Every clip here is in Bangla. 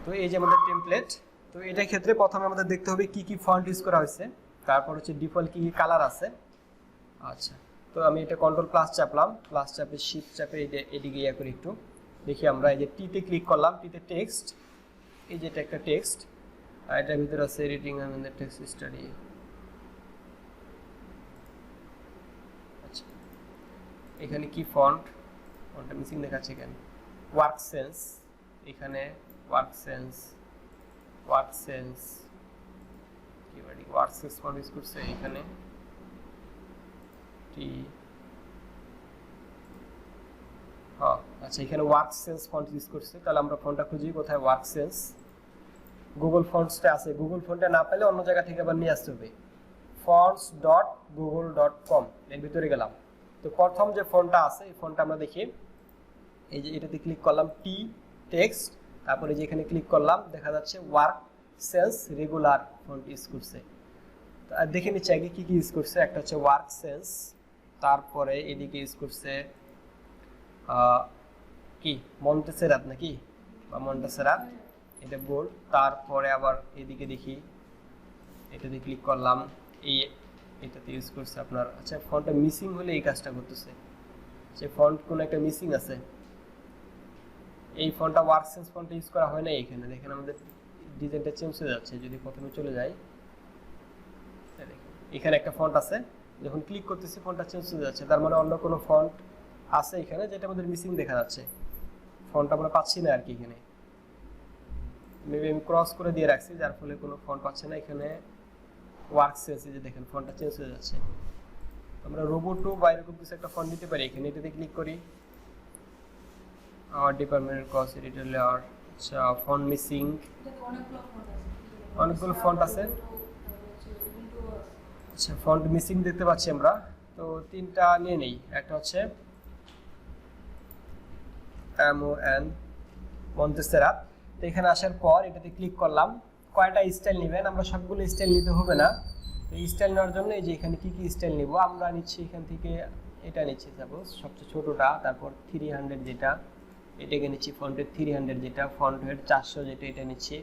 তো এই যে আমাদের টেমপ্লেট। তো এটার ক্ষেত্রে প্রথমে আমাদের দেখতে হবে কি কি ফন্ট ইউজ করা হয়েছে, তারপর হচ্ছে ডিফল্ট কি কি কালার আছে। আচ্ছা, তো আমি এটা কন্ট্রোল প্লাস চাপলাম, প্লাস চাপে শিফট চাপে এদিকে ইয়া করে একটু দেখি আমরা। এই যে টিতে ক্লিক করলাম, টিতে টেক্সট, এই যে এটা একটা টেক্সট, আর এটার ভিতরে আছে এডিটিং আমাদের টেক্সট স্টাডি। আচ্ছা, এখানে কি ফন্টটা মিসিং দেখাচ্ছে কেন? ওয়ার্ক সেন্স, এখানে ওয়ার্ক সেন্স কি বলি, ওয়ার্ক সেন্স ফন্ট ইউজ করছে এখানে টি। হ্যাঁ, আচ্ছা, এখানে ওয়ার্ক সেন্স ফন্ট ইউজ করছে। তাহলে আমরা ফন্টটা খুঁজি কোথায়, ওয়ার্ক সেন্স। গুগল ফন্টসটা আছে, গুগল ফন্টটা না পেলে অন্য জায়গা থেকে আবার নিয়ে আসতে হবে। fonts.google.com এর ভিতরে গেলাম। তো প্রথম যে ফন্টটা আছে এই ফন্টটা আমরা দেখি, এই যে এটাতে ক্লিক করলাম, টি টেক্সট, তারপরে যে এখানে ক্লিক করলাম, দেখা যাচ্ছে work sense regular font use করছে। আর দেখে নিচ্ছি আগে কি কি ইউজ করছে। একটা হচ্ছে ওয়ার্ক সেন্স, তারপরে এদিকে ইউজ করছে কি মন্টেসেরাত নাকি, বা মন্টেসেরাত, এটা বোল্ড। তারপরে আবার এদিকে দেখি, এটাতে ক্লিক করলাম, এটাতে ইউজ করছে আপনার। আচ্ছা, ফন্টটা মিসিং হলে এই কাজটা করতেছে, যে ফন্ট কোন একটা মিসিং আছে। এই ফন্টটা ওয়ার্ক সেন্স ফন্ট ইউজ করা হয় না এখানে। দেখেন আমাদের ডিজাইনটা চেঞ্জ হয়ে যাচ্ছে। যদি প্রথমে চলে যাই, এখানে একটা ফন্ট আছে, যখন ক্লিক করতেছি ফন্টটা চেঞ্জ হয়ে যাচ্ছে। তার মানে অন্য কোনো ফন্ট আছে এখানে যেটা আমাদের মিসিং দেখা যাচ্ছে, ফন্ট আমরা পাচ্ছি না আর কি। এখানে মেবি আমি ক্রস করে দিয়ে রাখছি, যার ফলে কোনো ফন্ট পাচ্ছে না এখানে। ওয়ার্ক সেন্স, যে দেখেন ফন্টটা চেঞ্জ হয়ে যাচ্ছে। আমরা রোবোটো বা এরকম কিছু একটা ফন্ট দিতে পারি এখানে। এটাতে ক্লিক করি, our department cost editor layer। আচ্ছা, ফন্ট মিসিং, অনেকগুলো ফন্ট আছে। আচ্ছা, ফন্ট মিসিং দেখতে পাচ্ছি আমরা। তো তিনটা নিয়ে নেই। একটা হচ্ছে MON মন্টেসেরাত। তো এখানে আসার পর এটাতে ক্লিক করলাম। কয়টা স্টাইল নেবেন, আমরা সবগুলো স্টাইল নিতে হবে না। এই স্টাইল নেওয়ার জন্য এই যে এখানে কি কি স্টাইল নিব আমরা নিচ্ছি, এখান থেকে এটা নিচ্ছি সাপোজ সবচেয়ে ছোটটা, তারপর 300 যেটা, এটাকে নিচ্ছি। ফন্টের 300 যেটা, ফন্ট হেড 400 যেটা, এটা নিচ্ছি।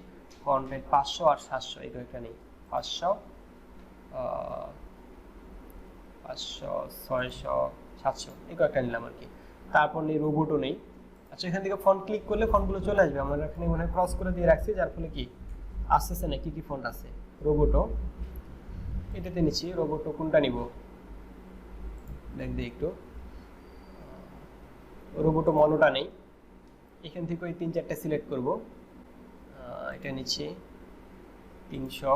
ফন্ট হেড 500 আর 700, এটা একটা নেই। 500 500 600 700 এই কয়েকটা নিলাম আর কি। তারপর নেই রোবোটও নেই। আচ্ছা, এখান থেকে ফন্ট ক্লিক করলে ফন্টগুলো চলে আসবে। আমরা এখানে মনে হয় ক্রস করে দিয়ে রাখছি, যার ফলে কি আসতেছে না কি কি ফন্ট আছে। রোবোটো, এটাতে নিচ্ছি। রোবোটো কোনটা নিব দেখ দিই একটু। রোবোটো মনোটা নেই, এখান থেকে ওই 3-4টা সিলেক্ট করব। এটা নিচ্ছি 300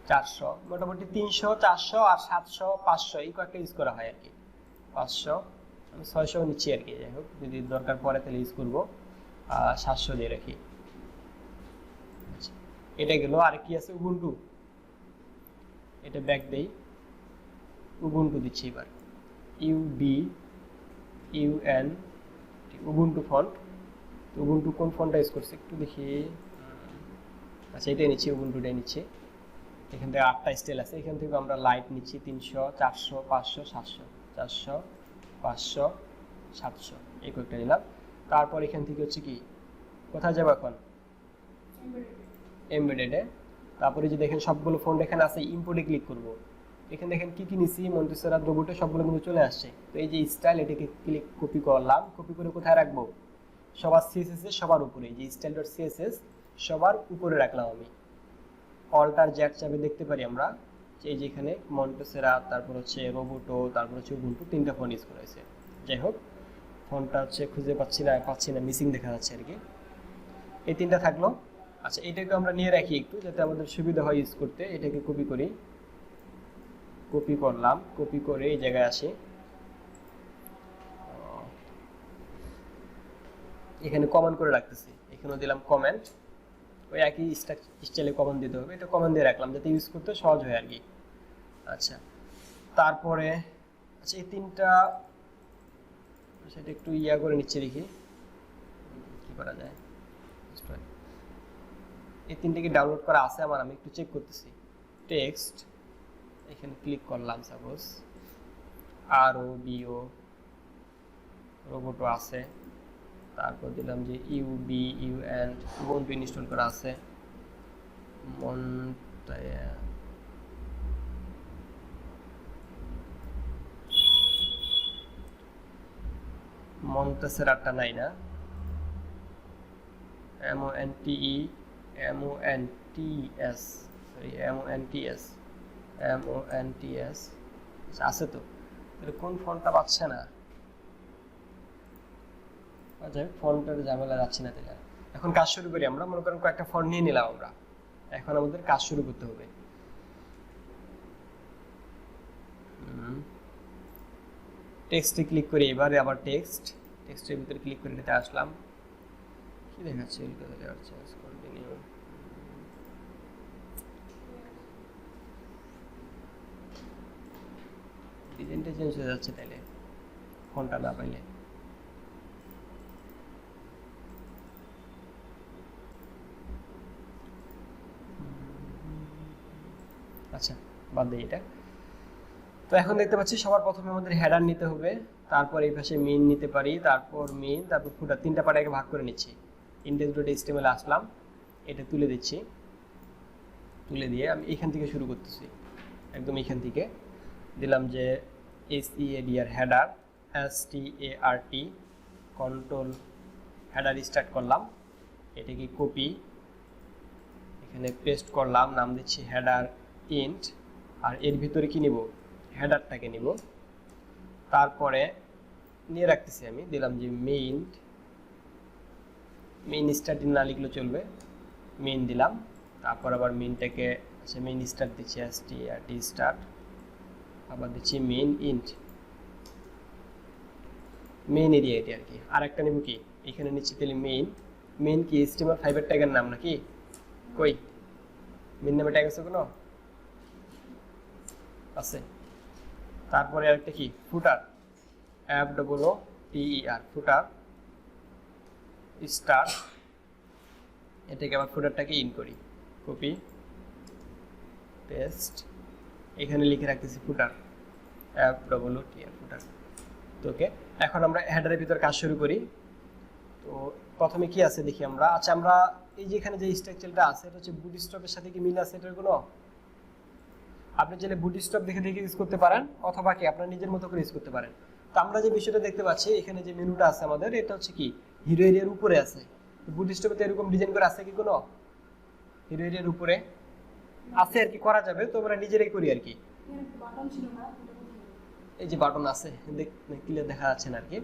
400, মোটামুটি 300 400 আর 700 500 এই কয়েকটা ইউজ করা হয় আর কি। 500 আমি 600 নিচ্ছি আর কি। যাই হোক, যদি দরকার পড়ে তাহলে ইউজ করবো। 700 দিয়ে রাখি। আচ্ছা, এটা গেল। আর কি আছে, উবুন্টু, এটা ব্যাক দেই, উবুন্টু দিচ্ছি এবার। UBUN Ubuntu font. উবুন্টু কোন ফন্টটা ইউজ করছে একটু দেখি। আচ্ছা, এটাই নিচ্ছি, উবুন্টুটাই নিচ্ছি। এখান থেকে 8টা স্টাইল আছে, এখান থেকে আমরা লাইট নিচ্ছি 300 400 500 700 400 500 700 এই কয়েকটা নিলাম। তারপর এখান থেকে হচ্ছে কি কোথায় যাবো এখন, এমবেডেডে। তারপরে যে দেখেন সবগুলো ফন্ট এখানে আছে, ইম্পোর্টে ক্লিক করব। এখানে দেখেন কি কি নিছি, মন্টেসেরাত রোবোটো সবগুলো কিন্তু চলে আসছে। তো এই যে স্টাইল, এটাকে ক্লিক কপি করলাম। কপি করে কোথায় রাখবো, সবার সিএসএস এর সবার উপরে, যে স্টাইল.css সবার উপরে রাখলাম আমি। অল্টার জ্যাট চাপে দেখতে পারি আমরা এই যে এখানে মন্টেসেরাত, তারপর হচ্ছে রোবোটো, তারপর হচ্ছে উবুন্টু, 3টা ফন্ট ইউজ করা হয়েছে। যাই হোক, ফন্টটা হচ্ছে খুঁজে পাচ্ছি না, মিসিং দেখা যাচ্ছে আর কি। এই 3টা থাকলো। আচ্ছা, এটাকে আমরা নিয়ে রাখি একটু, যাতে আমাদের সুবিধা হয় ইউজ করতে। এটাকে কপি করি, কপি করলাম। কপি করে এই জায়গায় আসি, এখানে কমেন্ট করে রাখতেছি। এখানেও দিলাম কমেন্ট, ওই একই স্টাইলে কমেন্ট দিতে হবে। এটা কমেন্ট দিয়ে রাখলাম যাতে ইউজ করতে সহজ হয় আর কি। আচ্ছা, তারপরে আচ্ছা এই 3টা সেটা একটু ইয়া করে নিচ্ছে, দেখি কি করা যায়। এই 3টা কি ডাউনলোড করা আছে আমার, আমি একটু চেক করতেছি। টেক্সট, এখানে ক্লিক করলাম সাপোজ, ROBO রোবোটো আছে, তারপর দিলাম যে UBUN উবুন্টু ইনস্টল করা আছে, মন্টেসেরাটা নাই না, MONTS আছে তো, তাহলে কোন ফন্টটা পাচ্ছে না, আচ্ছা ফন্টের ঝামেলা যাচ্ছে না। তাহলে এখন কাজ শুরু করি। আমরা মনে করেন কয়েকটা ফন্ট নিয়ে নিলাম, আমরা এখন আমাদের কাজ শুরু করতে হবে। টেক্সটে ক্লিক করি, এবারে আবার টেক্সটের ভিতরে ক্লিক করে নিতে আসলাম, কি দেখাচ্ছে কন্টিনিউ, ডিজাইনটা চেঞ্জ হয়ে যাচ্ছে তাইলে ফন্টটা না পাইলে। আচ্ছা বাদ দিই এটা। তো এখন দেখতে পাচ্ছি সবার প্রথমে আমাদের হেডার নিতে হবে, তারপর এই পাশে মেইন নিতে পারি, তারপর মেইন, তারপর ফুটার, তিনটা পার্টে ভাগ করে নিচ্ছি। index.html আসলাম, এটা তুলে দিচ্ছি, তুলে দিয়ে আমি এখান থেকে শুরু করতেছি, একদম এখান থেকে দিলাম যে SEADR header, START control header start করলাম, এটাকে কপি এখানে পেস্ট করলাম, নাম দিচ্ছি হেডার ইন্ট, আর এর ভিতরে কি নিব, হেডারটাকে নিব, তারপরে নিয়ে রাখতেছি আমি, দিলাম যে মেইন স্টার্ট না লিখলে চলবে, মেইন দিলাম, তারপর আবার মেইনটাকে, আচ্ছা মেইন স্টার্ট দিচ্ছি STRT স্টার্ট, আবার দিচ্ছি মেইন ইন্ট, মেইন এরিয়া এটি আর কি। আর একটা নিব কি, এখানে নিচ্ছি তাহলে মেইন কি HTML5 এর ট্যাগের নাম নাকি, কই মেইন নামে ট্যাগ আছে কোনো, আছে। তারপরে আরেকটা কি ফুটার, FOOTER ফুটার স্টার, এটাকে আবার ফুটারটাকে ইন করি, কপি পেস্ট, এখানে লিখে রাখতেছি ফুটার, FOOTER ফুটার। তো ওকে, এখন আমরা হেডারের ভিতর কাজ শুরু করি। তো প্রথমে কি আছে দেখি আমরা। আচ্ছা আমরা এই যে এখানে যে স্ট্রাকচারটা আছে, এটা হচ্ছে বুটস্ট্র্যাপের সাথে কি মিল আছে এটার কোনো, আপনি চাইলে বুটস্ট্র্যাপ দেখে ইউজ করতে পারেন, অথবা কি আপনার নিজের মতো করে ইউজ করতে পারেন। তো আমরা যে বিষয়টা দেখতে পাচ্ছি, এখানে যে মেনুটা আছে আমাদের, এটা হচ্ছে কি হিরো এরিয়ার উপরে আছে। বুটস্ট্র্যাপে এরকম ডিজাইন করে আছে কি কোনো, হিরো এরিয়ার উপরে আছে আর কি, করা যাবে। তো আমরা নিজেরাই করি আর কি, এই যে বাটন আছে, ক্লিয়ার দেখা যাচ্ছে না আর কি।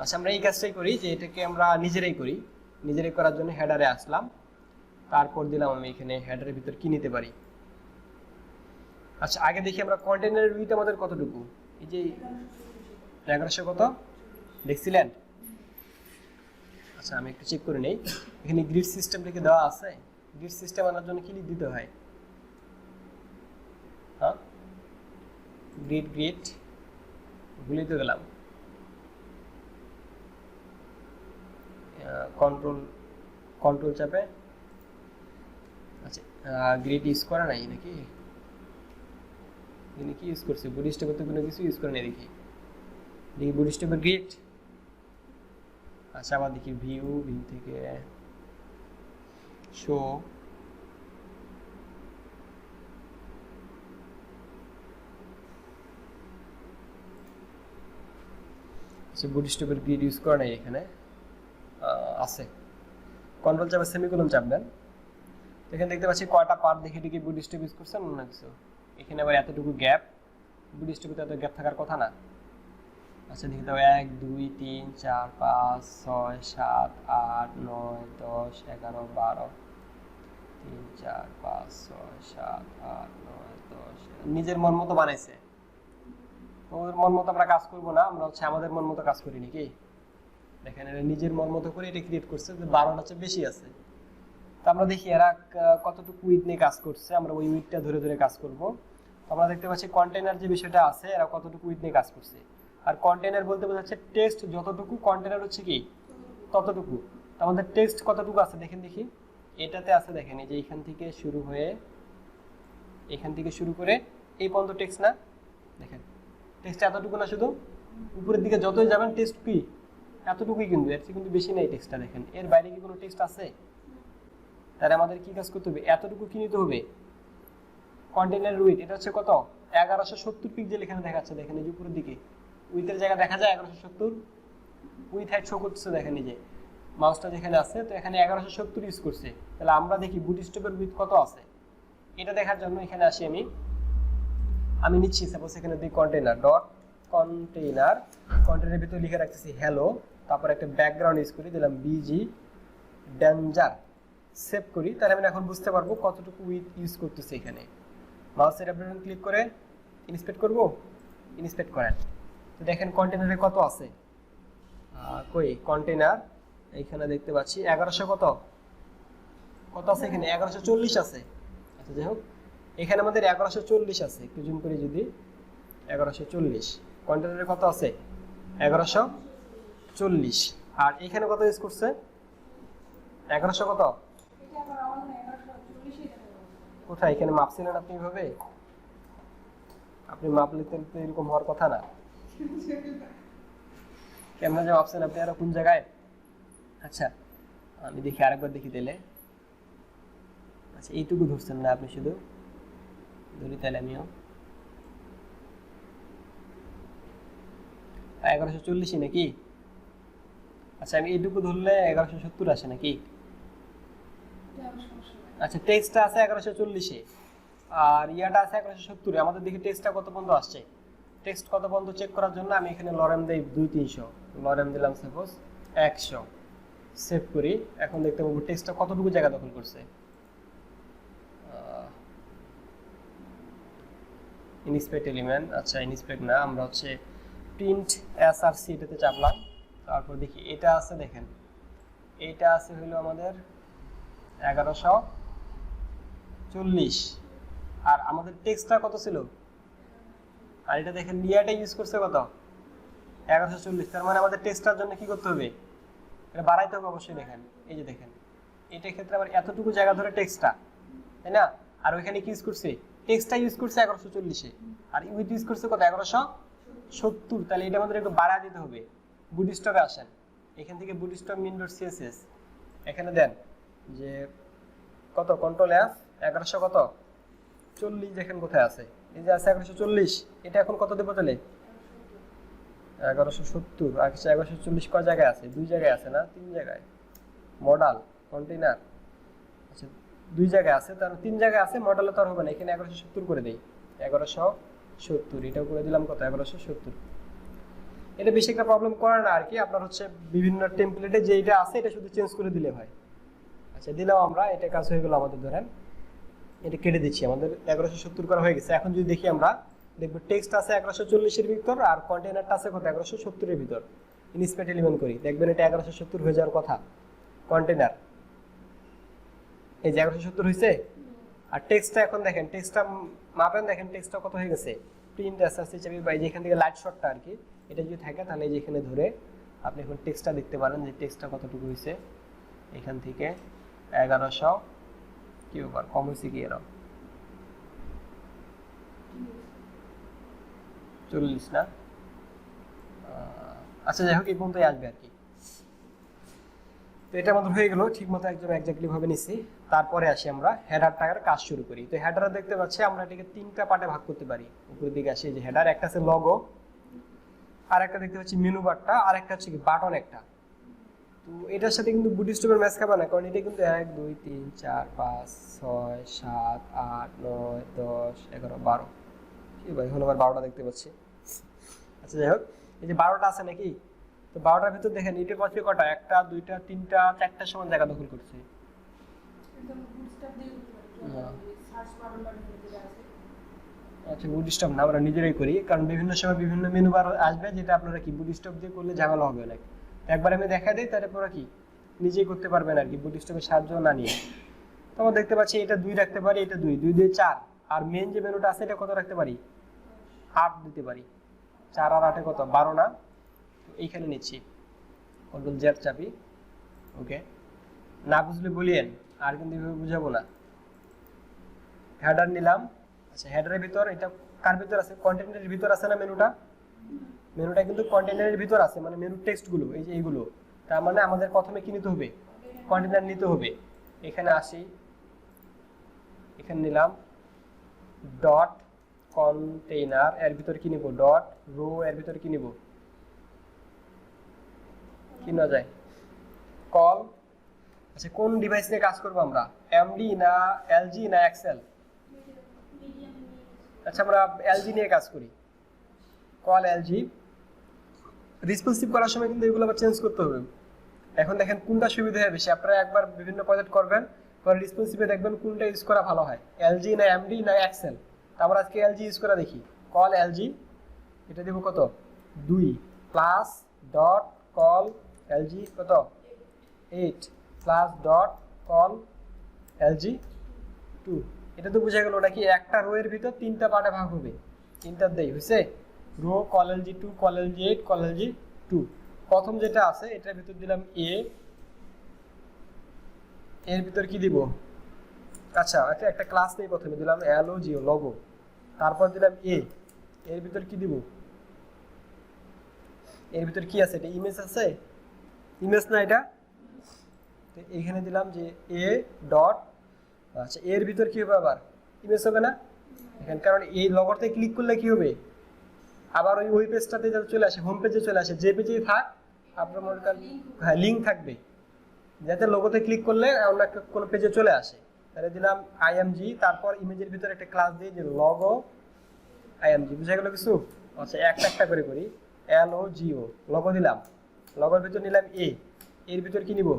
আচ্ছা আমরা এই কাজটাই করি, যে এটাকে আমরা নিজেরাই করি। নিজেরাই করার জন্য হেডারে আসলাম, তারপর দিলাম আমি এখানে হেডারের ভিতর কি নিতে পারি। আচ্ছা আগে দেখি আমরা কন্টেইনারের উইথ আমাদের কতটুকু, এই যে 1100 কত দেখছিলেন। আচ্ছা আমি একটু চেক করে নেই, এখানে গ্রিড সিস্টেম থেকে দেওয়া আছে, গ্রিড সিস্টেম আনার জন্য কি দিতে হয়, হ্যাঁ গ্রিড ভুলে তো গেলাম, কন্ট্রোল চাপে, আচ্ছা গ্রিড ইউজ করা নাই নাকি, কি ইউজ করছি, বুটস্ট্র্যাপে তো কোনো কিছু ইউজ করে নাই, দেখি বুটস্ট্র্যাপের গ্রিড। আচ্ছা আবার দেখি ভিউ থেকে শো, বুটস্ট্র্যাপের গ্রিড ইউজ করা নাই এখানে, আছে। কন্ট্রোল চাপে সেমিকোলন চাপ দেন, এখানে দেখতে পাচ্ছি কয়টা পার্ট দেখে কি বুটস্ট্র্যাপ ইউজ করছেন না কিছু। এখানে আবার এতটুকু গ্যাপ, বুটস্ট্র্যাপে এত গ্যাপ থাকার কথা না। আচ্ছা দেখি দাও 1 2 3 4 5 6 7 8 9 10 11 12 3 4 5 6 7 8 9 10, নিজের মন মতো বানাইছে। ওর মন মতো আমরা কাজ করব না, আমরা হচ্ছে আমাদের মন মতো কাজ করি নাকি। দেখেন এটা নিজের মন মতো করে এটা ক্রিয়েট করছে, যে 12টা চেয়ে বেশি আছে। তো আমরা দেখি এরা কতটুকু উইথ নিয়ে কাজ করছে, আমরা ওই উইথটা ধরে ধরে কাজ করব। আমরা দেখতে পাচ্ছি কন্টেইনার যে বিষয়টা আছে, এরা কতটুকু উইথ নিয়ে কাজ করছে। আর কন্টেইনার বলতে বোঝাচ্ছে টেক্সট যতটুকু, কন্টেইনার হচ্ছে কি ততটুকু। তো আমাদের টেক্সট কতটুকু আছে দেখেন, দেখি এটাতে আছে, দেখেন এই যে এখান থেকে শুরু হয়ে এখান থেকে শুরু করে এই পর্যন্ত টেক্সট না, দেখেন টেক্সট এতটুকু না, শুধু উপরের দিকে যতই যাবেন টেক্সট কি এতটুকুই, কিন্তু এর চেয়ে কিন্তু বেশি নেই টেক্সটটা। দেখেন এর বাইরে কি কোনো টেক্সট আছে? তাহলে আমাদের কি কাজ করতে হবে? এতটুকু কি নিতে হবে? কন্টেইনার উইথ এটা হচ্ছে কত? 1170 পিক্সেল এখানে দেখাচ্ছে। দেখেন এই যে উপরের দিকে উইথের জায়গা দেখা যায় 1170, উইথ হাইট শো করতেছে। দেখেন এই যে মাউসটা যেখানে আছে, তো এখানে 1170 ইউজ করছে। তাহলে আমরা দেখি বুটস্ট্র্যাপের উইথ কত আছে। এটা দেখার জন্য এখানে আসি আমি নিচ্ছি সাপোজ এখানে দিই কন্টেইনার ডট কন্টেইনার, কন্টেইনারের ভিতরে লিখে রাখতেছি হ্যালো, তারপর একটা ব্যাকগ্রাউন্ড ইউজ করি, দিলাম বিজি ডেঞ্জার, সেভ করি। তাহলে আমি এখন বুঝতে পারবো কতটুকু উইথ ইউজ করতেছি। এখানে মাউসের বাটন ক্লিক করে ইন্সপেক্ট করব, ইন্সপেক্ট করেন। তো দেখেন কন্টেইনারে কত আছে, কই কন্টেইনার এইখানে দেখতে পাচ্ছি 1100 কত আছে এখানে? 1140 আছে। আচ্ছা যাই হোক, এখানে আমাদের 1140 আছে। একটু জুম করি যদি, 1140 কন্টেইনারে কত আছে? 1140। আর এখানে কত ইউজ করছে? 1100 কত? কোথায়? এখানে মাপছিলেন আপনি এইভাবে? আপনি মাপলে তো এরকম হওয়ার কথা না। কেমন যে মাপছেন আপনি, আর কোন জায়গায়? আচ্ছা আমি দেখি, আরেকবার দেখি দিলে। আচ্ছা এইটুকু ধরছেন না আপনি, শুধু ধরি তাহলে আমিও 1140 নাকি? আচ্ছা আমি এইটুকু ধরলে 1170 আসে নাকি? আচ্ছা টেক্সটটা আছে 1140-এ আর ইয়াটা আছে 1170-এ। আমাদের দেখি টেক্সটটা কত পর্যন্ত আসছে। টেক্সট কত পর্যন্ত চেক করার জন্য আমি এখানে লরেম দেই 200-300, লরেম দিলাম সাপোজ 100, সেভ করি। এখন দেখতে পাবো টেক্সটটা কতটুকু জায়গা দখল করছে। ইনস্পেক্ট এলিমেন্ট, আচ্ছা ইনস্পেক্ট না, আমরা হচ্ছে প্রিন্ট এসআরসি এটাতে চাপলাম। তারপর দেখি এটা আছে, দেখেন এটা আছে হলো আমাদের 1140, আর আমাদের টেক্সটটা কত ছিল? আর এটা দেখেন লিয়াটা ইউজ করছে কত? 1140। তার মানে আমাদের টেক্সটটার জন্য কি করতে হবে? এটা বাড়াইতে হবে অবশ্যই। দেখেন এই যে দেখেন এটা ক্ষেত্রে আবার এতটুকু জায়গা ধরে টেক্সটটা, তাই না? আর ওইখানে কি ইউজ করছে? টেক্সটটা ইউজ করছে 1140-এ, আর উইথ ইউজ করছে কত? 1170। তাহলে এটা আমাদের একটু বাড়া দিতে হবে। বুটস্ট্র্যাপে আসেন, এখান থেকে বুটস্ট্র্যাপ min.css এখানে দেন যে কত, কন্ট্রোল এফ 1100 কত 40, দেখেন কোথায় আছে, এই যে আছে 1140। এটা এখন কত দেবো তাহলে? 1170। আর 1140 কয় জায়গায় আছে? 2 জায়গায় আছে না? 3 জায়গায়। মডেল কন্টেইনার, আচ্ছা 2 জায়গায় আছে, তার 3 জায়গায় আছে। মডেলে তো আর হবে না, এখানে 1170 করে দেই। 1170 এটাও করে দিলাম কত? 1170। এটা বেশি একটা প্রবলেম করে না আর কি। আপনার হচ্ছে বিভিন্ন টেমপ্লেটে যেটা আছে এটা শুধু চেঞ্জ করে দিলে হয়। আচ্ছা দিলাম আমরা, এটা কাজ হয়ে গেল আমাদের। ধরেন এটা কেটে দিচ্ছি, আমাদের 1170 করা হয়ে গেছে। এখন যদি দেখি আমরা দেখবো টেক্সট আছে 1140-এর ভিতর আর কন্টেইনারটা আছে কত? 1170-এর ভিতর। ইনস্পেক্ট এলিমেন্ট করি, দেখবেন এটা 1170 হয়ে যাওয়ার কথা। কন্টেইনার এই যে 1170 হয়েছে। আর টেক্সটটা এখন দেখেন, টেক্সটটা মাপেন, দেখেন টেক্সটটা কত হয়ে গেছে। প্রিন্ট এসআরসি চাবি বা যেখান থেকে লাইট শটটা আর কি, এটা যদি থাকে তাহলে এই যে এখানে ধরে আপনি এখন টেক্সটটা দেখতে পারেন যে টেক্সটটা কতটুকু হয়েছে। এখান থেকে 1100 কি ব্যাপার, কম হয়েছে কি? এরকম 40 না? আচ্ছা যাই হোক, এই পর্যন্তই আসবে আর কি। তো এটা আমাদের হয়ে গেল, ঠিক মতো একদম এক্স্যাক্টলি ভাবে নিছি। তারপরে আসি আমরা হেডারটার কাজ শুরু করি। তো হেডার দেখতে পাচ্ছি আমরা এটাকে 3টা পার্টে ভাগ করতে পারি। উপরের দিকে আসি, যে হেডার একটা আছে লগো, আর একটা দেখতে পাচ্ছি মেনু বারটা, আর একটা হচ্ছে কি বাটন একটা। তো এটার সাথে কিন্তু বুটস্ট্র্যাপের ম্যাচ খাবে না, কারণ এটা কিন্তু 1 2 3 4 5 6 7 8 9 10 11 12 কি ভাই, এখন আবার 12টা দেখতে পাচ্ছি। আচ্ছা যাই হোক, এই যে 12টা আছে নাকি? তো 12টার ভিতর দেখেন এটা পাচ্ছি কটা? 1টা 2টা 3টা 4টা সমান জায়গা দখল করছে। আচ্ছা বুটস্ট্র্যাপ না, আমরা নিজেরাই করি, কারণ বিভিন্ন সময় বিভিন্ন মেনু বার আসবে, যেটা আপনারা কি বুটস্ট্র্যাপ দিয়ে করলে ঝামেলা হবে না। একবার আমি দেখা দিই, তারপরে কি নিজেই করতে পারবেন আর কি, বুটস্ট্র্যাপের সাহায্য না নিয়ে। তো আমরা দেখতে পাচ্ছি এটা 2 রাখতে পারি, এটা 2 2 দিয়ে 4, আর মেন যে মেনুটা আছে এটা কত রাখতে পারি? 8 দিতে পারি। 4 আর 8 কত? 12 না? এইখানে নিচ্ছি, কন্ট্রোল জেড চাপি, ওকে। না বুঝলে বলিয়েন, আর কিন্তু এভাবে বুঝাবো না। হেডার নিলাম, আচ্ছা হেডারের ভিতর এটা কার ভিতর আছে? কন্টেন্টের ভিতর আছে না মেনুটা? মেনুটা কিন্তু কন্টেনারের ভিতর আছে, মানে মেনু টেক্সটগুলো এই যে এইগুলো। তার মানে আমাদের প্রথমে কি নিতে হবে, কন্টেনার নিতে হবে। এখানে আসি, এখানে নিলাম ডট কন্টেইনার, এর ভিতর কি নিব ডট রো, এর ভিতর কি নিব কি না যায় কল। আচ্ছা কোন ডিভাইস নিয়ে কাজ করব আমরা, এমডি না এলজি না এক্সেল? আচ্ছা আমরা এলজি নিয়ে কাজ করি, কল এলজি। রেসপন্সিভ করার সময় কিন্তু এগুলো আবার চেঞ্জ করতে হবে। এখন দেখেন কোনটা সুবিধা হয় বেশি, আপনারা একবার বিভিন্ন প্রজেক্ট করবেন, পরে রেসপন্সিভে দেখবেন কোনটা ইউজ করা ভালো হয়, এলজি না এমডি না এক্সেল। আমরা আজকে এলজি ইউজ করে দেখি, কল এলজি। এটা দেব কত 2 প্লাস ডট কল এলজি কত 8 প্লাস ডট কল এলজি 2। এটা তো বোঝা গেল নাকি একটা রো এর ভিতর তিনটা পার্টে ভাগ হবে, তিনটা দেই হইছে, row col LG 2 col LG 8 col LG 2। প্রথম যেটা আছে এটার ভিতর দিলাম এ, এর ভিতর কি দিব, আচ্ছা একটা ক্লাস নেই, প্রথমে দিলাম এল ও জিও লগো, তারপর দিলাম এ, এর ভিতর কি দিব, এর ভিতর কি আছে, এটা ইমেজ আছে, ইমেজ না এটা, তো এইখানে দিলাম যে এ ডট, আচ্ছা এর ভিতর কি হবে আবার ইমেজ হবে না এখানে, কারণ এই লগোতে ক্লিক করলে কি হবে আবার ওই পেজটাতে চলে আসে, হোম পেজে চলে আসে, যে পেজে থাক আপনার মনে করেন হ্যাঁ লিঙ্ক থাকবে, যাতে লোগোতে ক্লিক করলে অন্য একটা কোনো পেজে চলে আসে। তাহলে দিলাম আইএমজি, তারপর ইমেজের ভিতরে একটা ক্লাস দিই যে লগো আইএমজি, বুঝা গেল কিছু? আচ্ছা একটা একটা করে করি, এল ও জিও লগো দিলাম, লগোর ভিতর নিলাম এ, এর ভিতর কি নিব,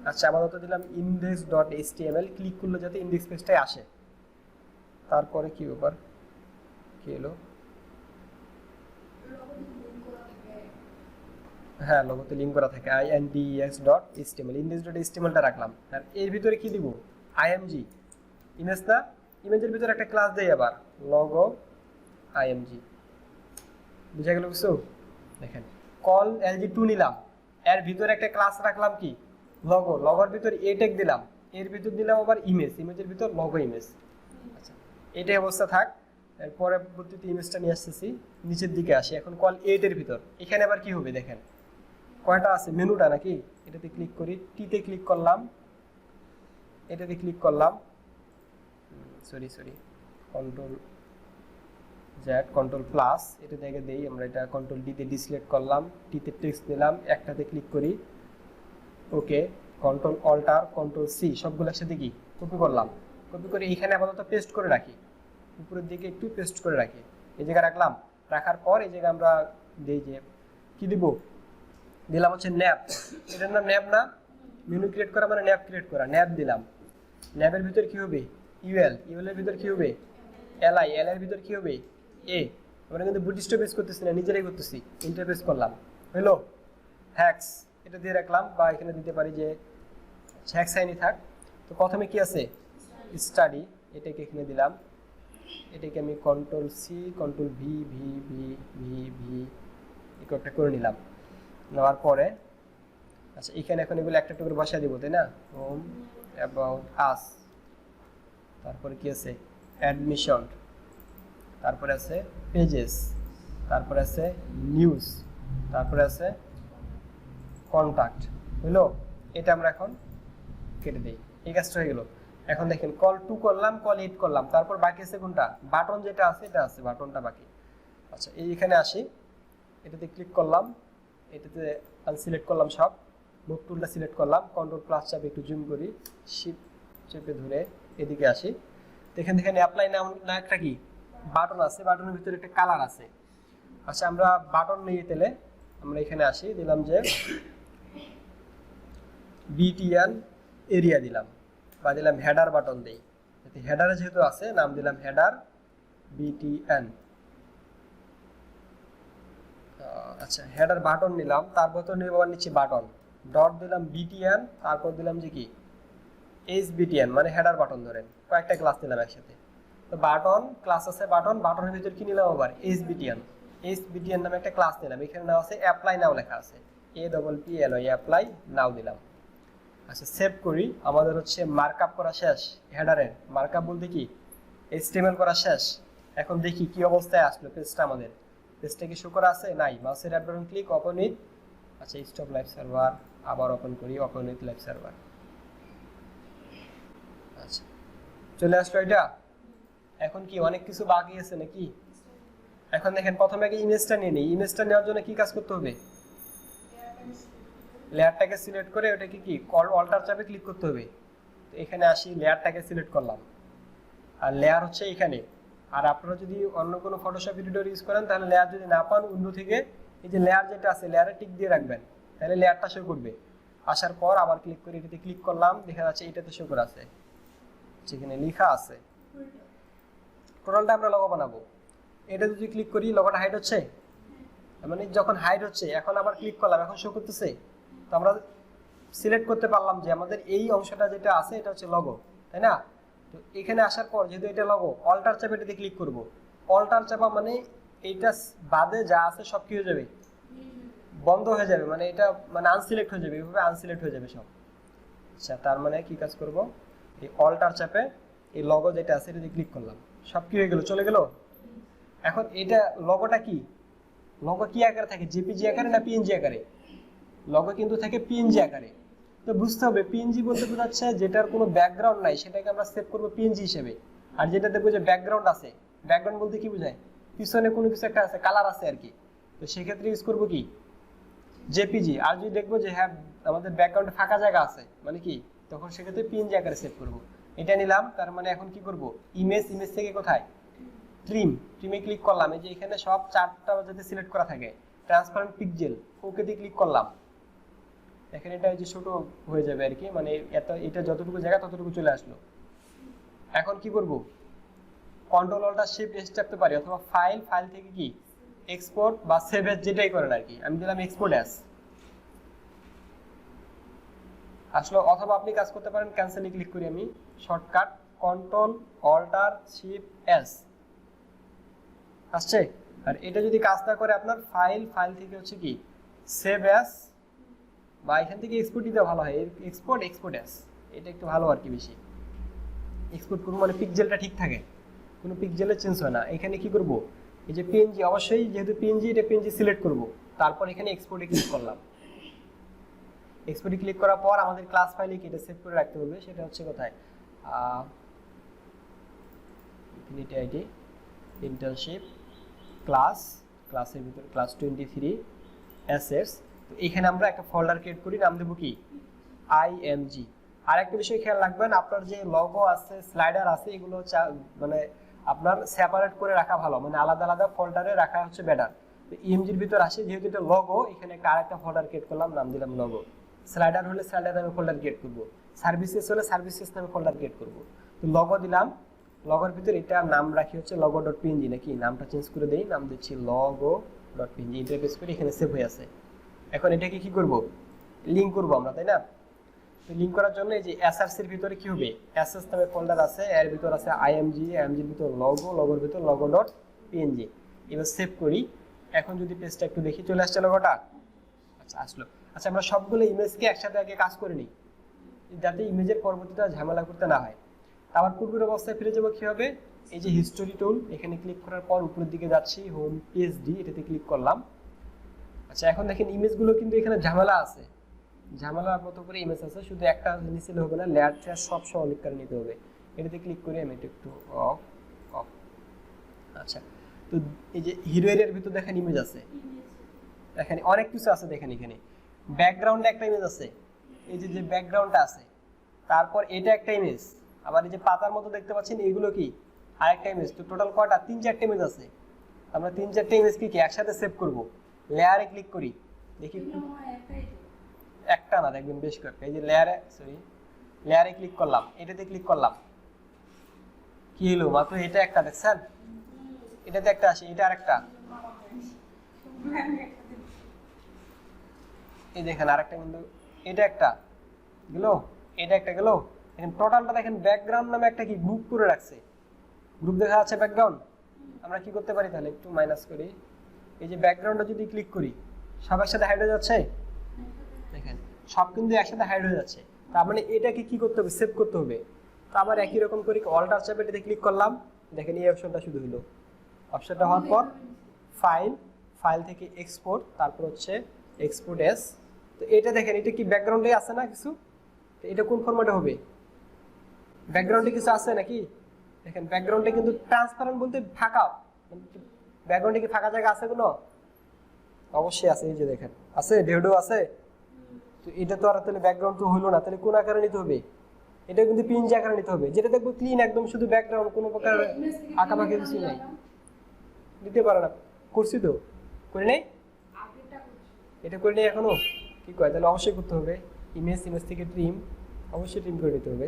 আচ্ছা আপাতত দিলাম ইনডেক্স ডট এইচটিএমএল, ক্লিক করলে যাতে ইনডেক্স পেজটাই আসে। তারপরে কি ব্যাপার কি এলো, হ্যাঁ লোগোতে লিংক করা থাকে index.html, index.html-টা রাখলাম। আর এর ভিতরে কি দিব img, ইমেজ না, ইমেজের ভিতরে একটা ক্লাস দেই আবার logo img, বুঝা গেল কিছু? দেখেন কল lg2 নিলাম, এর ভিতরে একটা ক্লাস রাখলাম কি logo, লগোর ভিতর a ট্যাগ দিলাম, এর ভিতর দিলাম আবার ইমেজ, ইমেজের ভিতর logo ইমেজ। আচ্ছা এটাই অবস্থা থাক, এরপরে পরবর্তীতে ইমেজটা নিয়ে আসতেছি, নিচের দিকে আসি, এখন কল 8 এর ভিতর এখানে আবার কি হবে দেখেন কয়টা আছে, মেনুটা নাকি, এটাতে ক্লিক করি, টিতে ক্লিক করলাম, এটাতে ক্লিক করলাম, sorry control Z control plus, এটা থেকে দেই আমরা, এটা কন্ট্রোল ডি তে ডিসলেক্ট করলাম, টিতে টেক্সট দিলাম, একটাতে ক্লিক করি, ওকে, কন্ট্রোল অল্টার কন্ট্রোল সি সবগুলো একসাথে কি কপি করলাম, কপি করে এইখানে আপাতত পেস্ট করে রাখি, উপরের দিকে একটু পেস্ট করে রাখি, এই জায়গায় রাখলাম, রাখার পর এই জায়গায় আমরা দেই যে কি দিব, দিলাম হচ্ছে ন্যাপ, এটার নাম ন্যাপ না, মেনু ক্রিয়েট করা মানে ন্যাপ ক্রিয়েট করা, ন্যাপ দিলাম, ন্যাপের ভিতর কি হবে ইউএল, ইউএল এর ভিতর কি হবে এলআই, এল এর ভিতর কি হবে এ, আমরা কিন্তু বুটস্ট্র্যাপ পেজ করতেছি না, নিজেরাই করতেছি, ইন্টারফেস করলাম, হলো হ্যাক্স, এটা দিয়ে রাখলাম, বা এখানে দিতে পারি যে হ্যাক্স আইনি থাক। তো প্রথমে কি আছে স্টাডি, এটাকে এখানে দিলাম, এটাকে আমি control C control V V V V V একটা করে নিলাম, নেওয়ার পরে আচ্ছা এখানে এখন এগুলো একটা একটা করে বসায় দিব, তাই না, হোম অ্যাবাউট আস, তারপরে কি আছে অ্যাডমিশন, তারপরে আছে পেজেস, তারপরে আছে নিউজ, তারপরে আছে কন্টাক্ট, হলো এটা আমরা এখন কেটে দেই, এই কাজটা হয়ে গেল। এখন দেখেন কল 2 করলাম, কল 8 করলাম, তারপর বাকি আছে কোনটা, বাটন যেটা আছে এটা আছে, বাটনটা বাকি। আচ্ছা এইখানে আসি, এটাতে ক্লিক করলাম, এটাতে আনসিলেক্ট করলাম সব, মুভ টুলটা সিলেক্ট করলাম, কন্ট্রোল প্লাস চাপে একটু জুম করি, শিফট চেপে ধরে এদিকে আসি, তো এখান থেকে অ্যাপ্লাই না একটা কি বাটন আছে, বাটনের ভিতরে একটা কালার আছে। আচ্ছা আমরা বাটন নিয়ে তেলে আমরা এখানে আসি, দিলাম যে বিটিএন এরিয়া দিলাম, বা দিলাম হেডার বাটন দেই, হেডারে যেহেতু আছে নাম দিলাম হেডার বিটিএন। আচ্ছা হেডার বাটন নিলাম, তারপর তো নেব নিচে বাটন, ডট দিলাম বিটিএন, তারপর দিলাম যে কি এইচ বিটিএন, মানে হেডার বাটন ধরেন, কয়েকটা ক্লাস দিলাম একসাথে, তো বাটন ক্লাস আছে, বাটন বাটনের ভিতর কি নিলাম আবার এইচ বিটিএন, এইচ বিটিএন নামে একটা ক্লাস নিলাম, এখানে নাও আছে অ্যাপ্লাই নাও লেখা আছে, A double P L Y apply now দিলাম। আচ্ছা সেভ করি, আমাদের হচ্ছে মার্কআপ করা শেষ, হেডারের মার্কআপ বলতে কি এইচটিএমএল করা শেষ। এখন দেখি কি অবস্থায় আসলো পেজটা আমাদের, পেজটা কি শো করা আছে? নাই। মাউসের right button click, open with, আচ্ছা স্টপ লাইভ সার্ভার, আবার ওপেন করি, ওপেন উইথ লাইভ সার্ভার। আচ্ছা চলে আসলো এটা। এখন কি অনেক কিছু বাকি আছে নাকি? এখন দেখেন প্রথমে আগে ইমেজটা নিয়ে নিই। ইমেজটা নেওয়ার জন্য কি কাজ করতে হবে? লেয়ারটাকে সিলেক্ট করে ওটাকে কি অল্টার চাপে ক্লিক করতে হবে। তো এখানে আসি, লেয়ারটাকে সিলেক্ট করলাম, আর লেয়ার হচ্ছে এখানে। আর আপনারা যদি অন্য কোনো ফটোশপ এডিটর ইউজ করেন তাহলে লেয়ার যদি না পান, উইন্ডো থেকে এই যে লেয়ার যেটা আছে লেয়ারে টিক দিয়ে রাখবেন, তাহলে লেয়ারটা শো করবে। আসার পর আবার ক্লিক করে এটাতে ক্লিক করলাম, দেখা যাচ্ছে এটাতে শো করা আছে, যেখানে লেখা আছে টোটালটা আমরা লগো বানাবো। এটা যদি ক্লিক করি লগোটা হাইড হচ্ছে, মানে যখন হাইড হচ্ছে এখন আবার ক্লিক করলাম, এখন শো করতেছে। তো আমরা সিলেক্ট করতে পারলাম যে আমাদের এই অংশটা যেটা আছে এটা হচ্ছে লগো, তাই না? তো এখানে আসার পর যেহেতু এটা লগো, অল্টার চাপে এটাতে ক্লিক করব। অল্টার চাপা মানে এইটা বাদে যা আছে সব কি হয়ে যাবে? বন্ধ হয়ে যাবে, মানে এটা মানে আনসিলেক্ট হয়ে যাবে, এইভাবে আনসিলেক্ট হয়ে যাবে সব। আচ্ছা তার মানে কি কাজ করব? এই অল্টার চাপে এই লগো যেটা আছে এটাতে ক্লিক করলাম, সব কি হয়ে গেল? চলে গেল। এখন এটা লগোটা কি? লগো কি আকারে থাকে? জেপিজি আকারে না পিএনজি আকারে? লগো কিন্তু থাকে পিএনজি আকারে। তো বুঝতে হবে পিএনজি বলতে বোঝাচ্ছে যেটার কোনো ব্যাকগ্রাউন্ড নাই সেটাকে আমরা সেভ করব পিএনজি হিসেবে। আর যেটা দেখবো যে ব্যাকগ্রাউন্ড আছে, ব্যাকগ্রাউন্ড বলতে কি বোঝায়? পিছনে কোনো কিছু একটা আছে, কালার আছে আর কি। তো সেক্ষেত্রে ইউজ করব কি? জেপিজি। আর যদি দেখবো যে হ্যাঁ আমাদের ব্যাকগ্রাউন্ডে ফাঁকা জায়গা আছে, মানে কি, তখন সেক্ষেত্রে পিএনজি আকারে সেভ করব। এটা নিলাম, তার মানে এখন কি করব? ইমেজ, ইমেজ থেকে কোথায়? ট্রিমে ক্লিক করলাম। এই যে এখানে সব চারটা যাতে সিলেক্ট করা থাকে, ট্রান্সপারেন্ট পিক্সেল, ওকে দিয়ে ক্লিক করলাম। দেখেন এটা যে ছোট হয়ে যাবে আর কি, মানে এটা যতটুকু জায়গা ততটুকু চলে আসলো। এখন কি করব? কন্ট্রোল অল্টার শিফট এস চাপতে পারি, অথবা ফাইল থেকে কি এক্সপোর্ট বা সেভ এস যেটাই করেন আর কি। আমি দিলাম এক্সপোর্ট এস আসলো। অথবা আপনি কাজ করতে পারেন, ক্যান্সেলে ক্লিক করি আমি, shortcut control alt shift S আসছে। আর এটা যদি কাজ না করে আপনার ফাইল থেকে হচ্ছে কি সেভ এস বা এখান থেকে এক্সপোর্ট দিতে ভালো হয়, এক্সপোর্ট এস, এটা একটু ভালো আর কি। বেশি এক্সপোর্ট করবো মানে পিক্সেলটা ঠিক থাকে, কোনো পিক্সেলে চেঞ্জ হয় না। এখানে কি করব? এই যে পিএনজি, অবশ্যই যেহেতু পিএনজি, এটা পিএনজি সিলেক্ট করব। তারপর এখানে এক্সপোর্টে ক্লিক করলাম। এক্সপোর্টে ক্লিক করার পর আমাদের ক্লাস ফাইলে কি এটা সেভ করে রাখতে হবে, সেটা হচ্ছে কোথায়? ইনফিনিটি আইডি, ইন্টার্নশিপ, ক্লাসের ভিতরে ক্লাস 23 অ্যাসেটস। তো এখানে আমরা একটা ফোল্ডার ক্রিয়েট করি, নাম দেবো কি? আইএমজি। আর একটা বিষয় খেয়াল রাখবেন, আপনার যে লোগো আছে, স্লাইডার আছে, এগুলো মানে আপনার সেপারেট করে রাখা ভালো, মানে আলাদা আলাদা ফোল্ডারে রাখা হচ্ছে বেটার। তো ইএমজির ভিতর আসে, যেহেতু এটা লোগো, এখানে একটা আরেকটা ফোল্ডার ক্রিয়েট করলাম, নাম দিলাম লোগো। স্লাইডার হলে স্লাইডার নামে ফোল্ডার ক্রিয়েট করব, সার্ভিসেস হলে সার্ভিসেস নামে ফোল্ডার ক্রিয়েট করব। তো লোগো দিলাম, লগোর ভিতরে এটা নাম রাখি হচ্ছে logo.png, নাকি নামটা চেঞ্জ করে দেই, নাম দিচ্ছি logo.png। ইন্টারফেস করে এখানে সেভ হয়ে আছে। এখন এটাকে কি করব? লিংক করব আমরা, তাই না? তো লিংক করার জন্য এই যে এসআরসি এর ভিতরে কি হবে? এসএস নামে ফোল্ডার আছে, এর ভিতর আছে আইএমজি, আইএমজির ভিতর লগোর ভিতর logo.png। এবার সেভ করি। এখন যদি পেজটা একটু দেখি, চলে আসছে লগোটা। আচ্ছা আসলো। আচ্ছা আমরা সবগুলো ইমেজকে একসাথে আগে কাজ করে নিই, যাতে ইমেজের পরবর্তীতে ঝামেলা করতে না হয়। আবার পূর্বের অবস্থায় ফিরে যাবো। কি হবে? এই যে হিস্টোরি টুল, এখানে ক্লিক করার পর উপরের দিকে যাচ্ছি, হোম পিএসডি, এটাতে ক্লিক করলাম। আচ্ছা এখন দেখেন ইমেজগুলো কিন্তু এখানে ঝামেলা আছে, ঝামেলার মতো করে ইমেজ আছে, শুধু একটা নিচে হবে না, লেয়ারটা সব অনেক করে নিতে হবে। এটাতে ক্লিক করে আমি একটু অফ। আচ্ছা তো এই যে হিরো এরিয়ার ভিতর দেখেন ইমেজ আছে, এখানে অনেক কিছু আছে। দেখেন এখানে ব্যাকগ্রাউন্ডে একটা ইমেজ আছে, এই যে ব্যাকগ্রাউন্ডটা আছে, তারপর এটা একটা ইমেজ, আবার এই যে পাতার মতো দেখতে পাচ্ছেন এগুলো কি আরেকটা ইমেজ। তো টোটাল কয়টা? 3-4টা ইমেজ আছে। আমরা 3-4টা ইমেজ কি একসাথে সেভ করব। লেয়ারে ক্লিক করি, দেখি একটা না, দেখবেন বেশ কয়েকটা। এই যে লেয়ারে ক্লিক করলাম, এটাতে ক্লিক করলাম, কি হলো? মাত্র এটা একটা, দেখছেন? এটাতে একটা আসে, এটা আরেকটা, এই দেখেন আরেকটা, কিন্তু এটা একটা গেল, এটা একটা গেল। এখন টোটালটা দেখেন ব্যাকগ্রাউন্ড নামে একটা কি গ্রুপ করে রাখছে, গ্রুপ দেখা যাচ্ছে ব্যাকগ্রাউন্ড। আমরা কি করতে পারি তাহলে? একটু মাইনাস করি। এই যে ব্যাকগ্রাউন্ডটা যদি ক্লিক করি, সব একসাথে হাইড হয়ে যাচ্ছে। দেখেন সব কিন্তু একসাথে হাইড হয়ে যাচ্ছে। তার মানে এটাকে কি করতে হবে? সেভ করতে হবে। তো আবার একই রকম করে অল্টার চাপে এটাতে ক্লিক করলাম, দেখেন এই অপশনটা শুধু হলো। অপশনটা হওয়ার পর ফাইল থেকে এক্সপোর্ট, তারপর হচ্ছে এক্সপোর্ট এস। তো এটা দেখেন, এটা কি ব্যাকগ্রাউন্ডে আছে না কিছু? তো এটা কোন ফরম্যাটে হবে? ব্যাকগ্রাউন্ডে কিছু আছে নাকি? দেখেন ব্যাকগ্রাউন্ডে কিন্তু ট্রান্সপারেন্ট বলতে ফাঁকা, ব্যাকগ্রাউন্ডে কি ফাঁকা জায়গা আছে কোনো? অবশ্যই আছে, এই যে দেখেন আছে, ডেডো আছে। তো এটা তো আর তাহলে ব্যাকগ্রাউন্ড তো হলো না, তাহলে কোন আকারে নিতে হবে? এটা কিন্তু পিএনজি আকারে নিতে হবে, যেটা দেখবো ক্লিন একদম, শুধু ব্যাকগ্রাউন্ড, কোনো প্রকার আঁকাবাঁকি কিছু নাই। দিতে পারে না, করছি তো, করে নেই, এটা করে নেই এখনো, কি কয়? তাহলে অবশ্যই করতে হবে। ইমেজ থেকে ট্রিম, অবশ্যই ট্রিম করে নিতে হবে।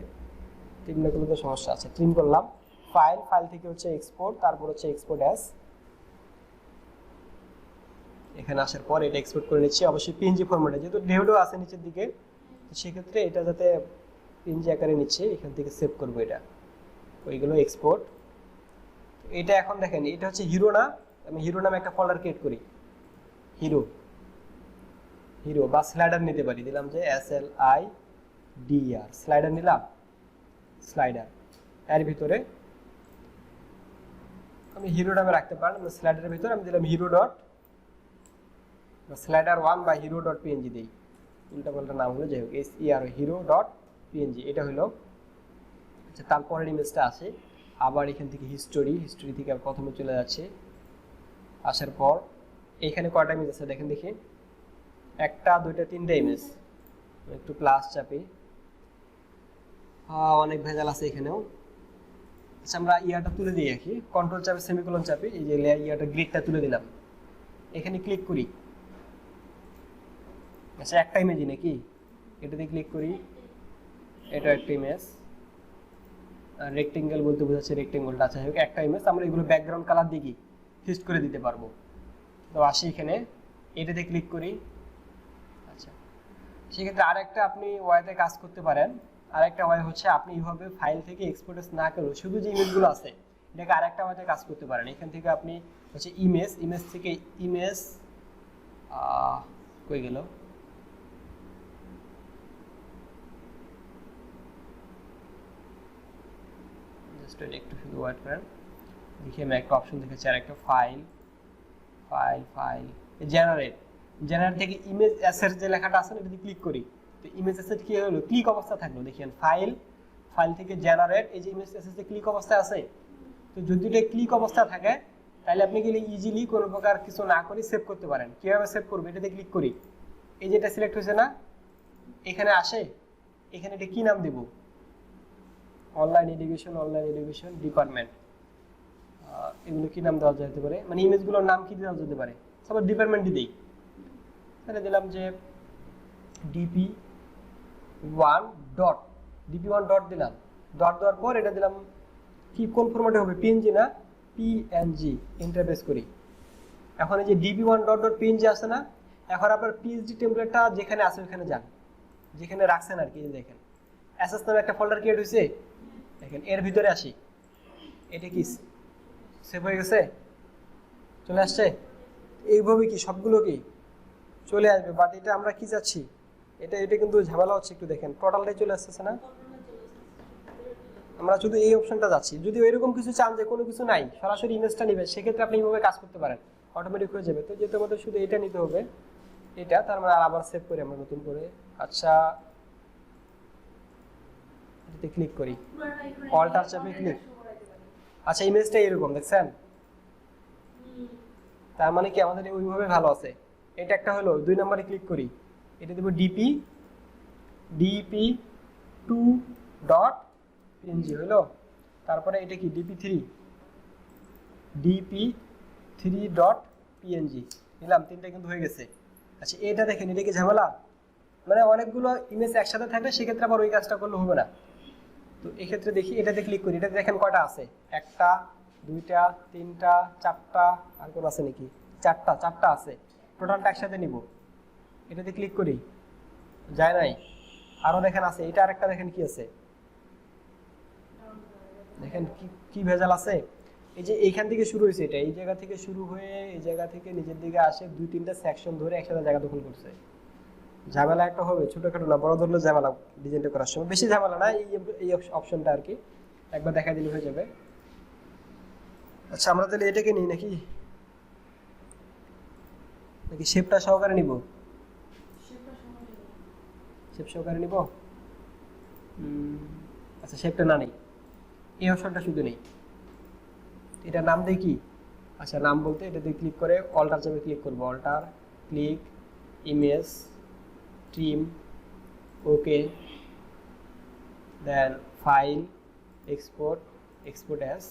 ট্রিম না করলে তো সমস্যা আছে। ট্রিম করলাম। ফাইল থেকে হচ্ছে এক্সপোর্ট, তারপর হচ্ছে এক্সপোর্ট অ্যাজ। এখানে আসার পর এটা এক্সপোর্ট করে নিচ্ছি, অবশ্যই পিএনজি ফরম্যাটে, যেহেতু ডেডো আছে নিচের দিকে, তো সেক্ষেত্রে এটা যাতে পিএনজি আকারে নিচ্ছি, এখান থেকে সেভ করবো এটা, ওইগুলো এক্সপোর্ট। এটা এখন দেখেন, এটা হচ্ছে হিরো না, আমি হিরো নামে একটা ফোল্ডার ক্রিয়েট করি, হিরো বা স্লাইডার নিতে পারি, দিলাম যে SLIDR, স্লাইডার নিলাম, স্লাইডার। এর ভিতরে আমি হিরো নামে রাখতে পারেন, স্লাইডারের ভিতরে আমি দিলাম হিরো ডট স্লাইডার 1 বা হিরো ডট পিএনজি দিই, উল্টা পাল্টা নাম হলো, যাই হোক SER হিরো ডট পিএনজি, এটা হলো। আচ্ছা, তারপরের ইমেজটা আসে আবার এখান থেকে হিস্টোরি থেকে প্রথমে চলে যাচ্ছে। আসার পর এখানে কয়টা ইমেজ আছে দেখেন, দেখি, একটা, দুইটা, তিনটা ইমেজ। একটু প্লাস চাপি, অনেক ভেজাল আছে এখানেও। আচ্ছা, আমরা ইয়াটা তুলে দিই, কি কন্ট্রোল চাপে সেমিকোলন চাপি, এই যে ইয়াটা গ্রিডটা তুলে দিলাম, এখানে ক্লিক করি। আচ্ছা, একটা ইমেজই নাকি, এটাতে ক্লিক করি, এটা একটা ইমেজ, রেক্টেঙ্গেল বলতে বোঝাচ্ছে রেক্টেঙ্গেলটা। আচ্ছা, একটা ইমেজ, আমরা এগুলো ব্যাকগ্রাউন্ড কালার দিয়ে কি ফিক্স করে দিতে পারবো। তো আসি এখানে, এটাতে ক্লিক করি। আচ্ছা, সেক্ষেত্রে আরেকটা আপনি ওয়াইতে কাজ করতে পারেন। আরেকটা ওয়াই হচ্ছে, আপনি এইভাবে ফাইল থেকে এক্সপোর্ট না করে শুধু যে ইমেজগুলো আছে এটাকে আরেকটা ওয়াইতে কাজ করতে পারেন। এখান থেকে আপনি হচ্ছে ইমেজ থেকে ইমেজ কই গেল, জাস্ট একটু শুধু ওয়েট করেন, দেখি আমি একটা অপশন দেখেছি, আর একটা ফাইল জেনারেট থেকে ইমেজ অ্যাসেট যে লেখাটা আছে এটাতে ক্লিক করি। তো ইমেজ অ্যাসেট কি হলো, ক্লিক অবস্থা থাকলো, দেখেন ফাইল থেকে জেনারেট, এই যে ইমেজ অ্যাসেট ক্লিক অবস্থায় আছে। তো যদি এটা ক্লিক অবস্থা থাকে তাহলে আপনি গেলে ইজিলি কোনো প্রকার কিছু না করে সেভ করতে পারেন। কিভাবে সেভ করবে, এটাতে ক্লিক করি, এই যে এটা সিলেক্ট হয়েছে না, এখানে আসে, এখানে এটা কি নাম দেব, অনলাইন এডুকেশন ডিপার্টমেন্ট, এগুলো কি নাম দেওয়া যেতে পারে, মানে ইমেজগুলোর নাম কি দেওয়া যেতে পারে, সব ডিপার্টমেন্টই দিই। তাহলে দিলাম যে DP1 ডট দিলাম, ডট দেওয়ার পর এটা দিলাম কি, কোন ফরম্যাটে হবে, পিএনজি না পিএনজি, এন্টার প্রেস করি। এখন এই যে DP1 ডট পিএনজি আছে না, এখন আপনার পিএইচডি টেমপ্লেটটা যেখানে আছে ওখানে যান, যেখানে রাখছেন আর কি। দেখেন এসএস নামে একটা ফোল্ডার ক্রিয়েট হয়েছে, দেখেন এর ভিতরে আসি, এটা কি সেভ হয়ে গেছে, চলে আসছে। এইভাবে কি সবগুলো কি চলে আসবে, বাট এটা আমরা কি চাচ্ছি, এটা কিন্তু ঝামেলা হচ্ছে একটু। দেখেন টোটালটাই চলে আসতেছে না, আমরা শুধু এই অপশনটা যাচ্ছি। যদি এরকম কিছু চান যে কোনো কিছু নাই, সরাসরি ইমেজটা নেবেন, সেক্ষেত্রে আপনি এইভাবে কাজ করতে পারেন, অটোমেটিক হয়ে যাবে। তো যেহেতু আমাদের শুধু এটা নিতে হবে, এটা তার মানে আবার সেভ করি আমরা নতুন করে। আচ্ছা, এটাতে ক্লিক করি, অল্টার চাপে ক্লিক। আচ্ছা, ইমেজটা এরকম দেখছেন, তার মানে কি আমাদের ওইভাবে ভালো আছে। এটা একটা হলো, 2 নম্বরে ক্লিক করি, এটা দেব DP2 ডট পিএনজি হলো। তারপরে এটা কি DP3 ডট পিএনজি নিলাম, তিনটা কিন্তু হয়ে গেছে। আচ্ছা, এটা দেখেন, এটা কি ঝামেলা, মানে অনেকগুলো ইমেজ একসাথে থাকলে সেক্ষেত্রে আবার ওই কাজটা করলে হবে না। তো এক্ষেত্রে দেখি, এটাতে ক্লিক করি, এটা দেখেন কয়টা আছে, একটা, দুইটা, তিনটা, চারটা, আর কোন আছে নাকি, চারটা আছে, টোটালটা একসাথে নিব। এটাতে ক্লিক করি, যায় নাই, আরো দেখেন আছে, এটা আরেকটা দেখেন কি আছে, দেখেন কি ভেজাল আছে। এই যে এইখান থেকে শুরু হয়েছে, এটা এই জায়গা থেকে শুরু হয়ে এই জায়গা থেকে নিচের দিকে আসে, 2-3টা সেকশন ধরে একসাথে জায়গা দখল করছে। ঝামেলা একটা হবে, ছোটখাটো না, বড় ধরনের ঝামেলা ডিজাইনটা করার সময়, বেশি ঝামেলা না, এই অপশনটা আর কি একবার দেখা দিলে হয়ে যাবে। আচ্ছা, আমরা তাহলে এটাকে নিই নাকি, নাকি শেপটা সহকারে নিব? শেপ সহকারে নিব। আচ্ছা শেপটা না নেই, এই অপশনটা শুধু নেই, এটা নাম দেই কি? আচ্ছা নাম বলতে এটাতে ক্লিক করে অল্টার চাপে ক্লিক করব, alter click image trim okay, then file export export as.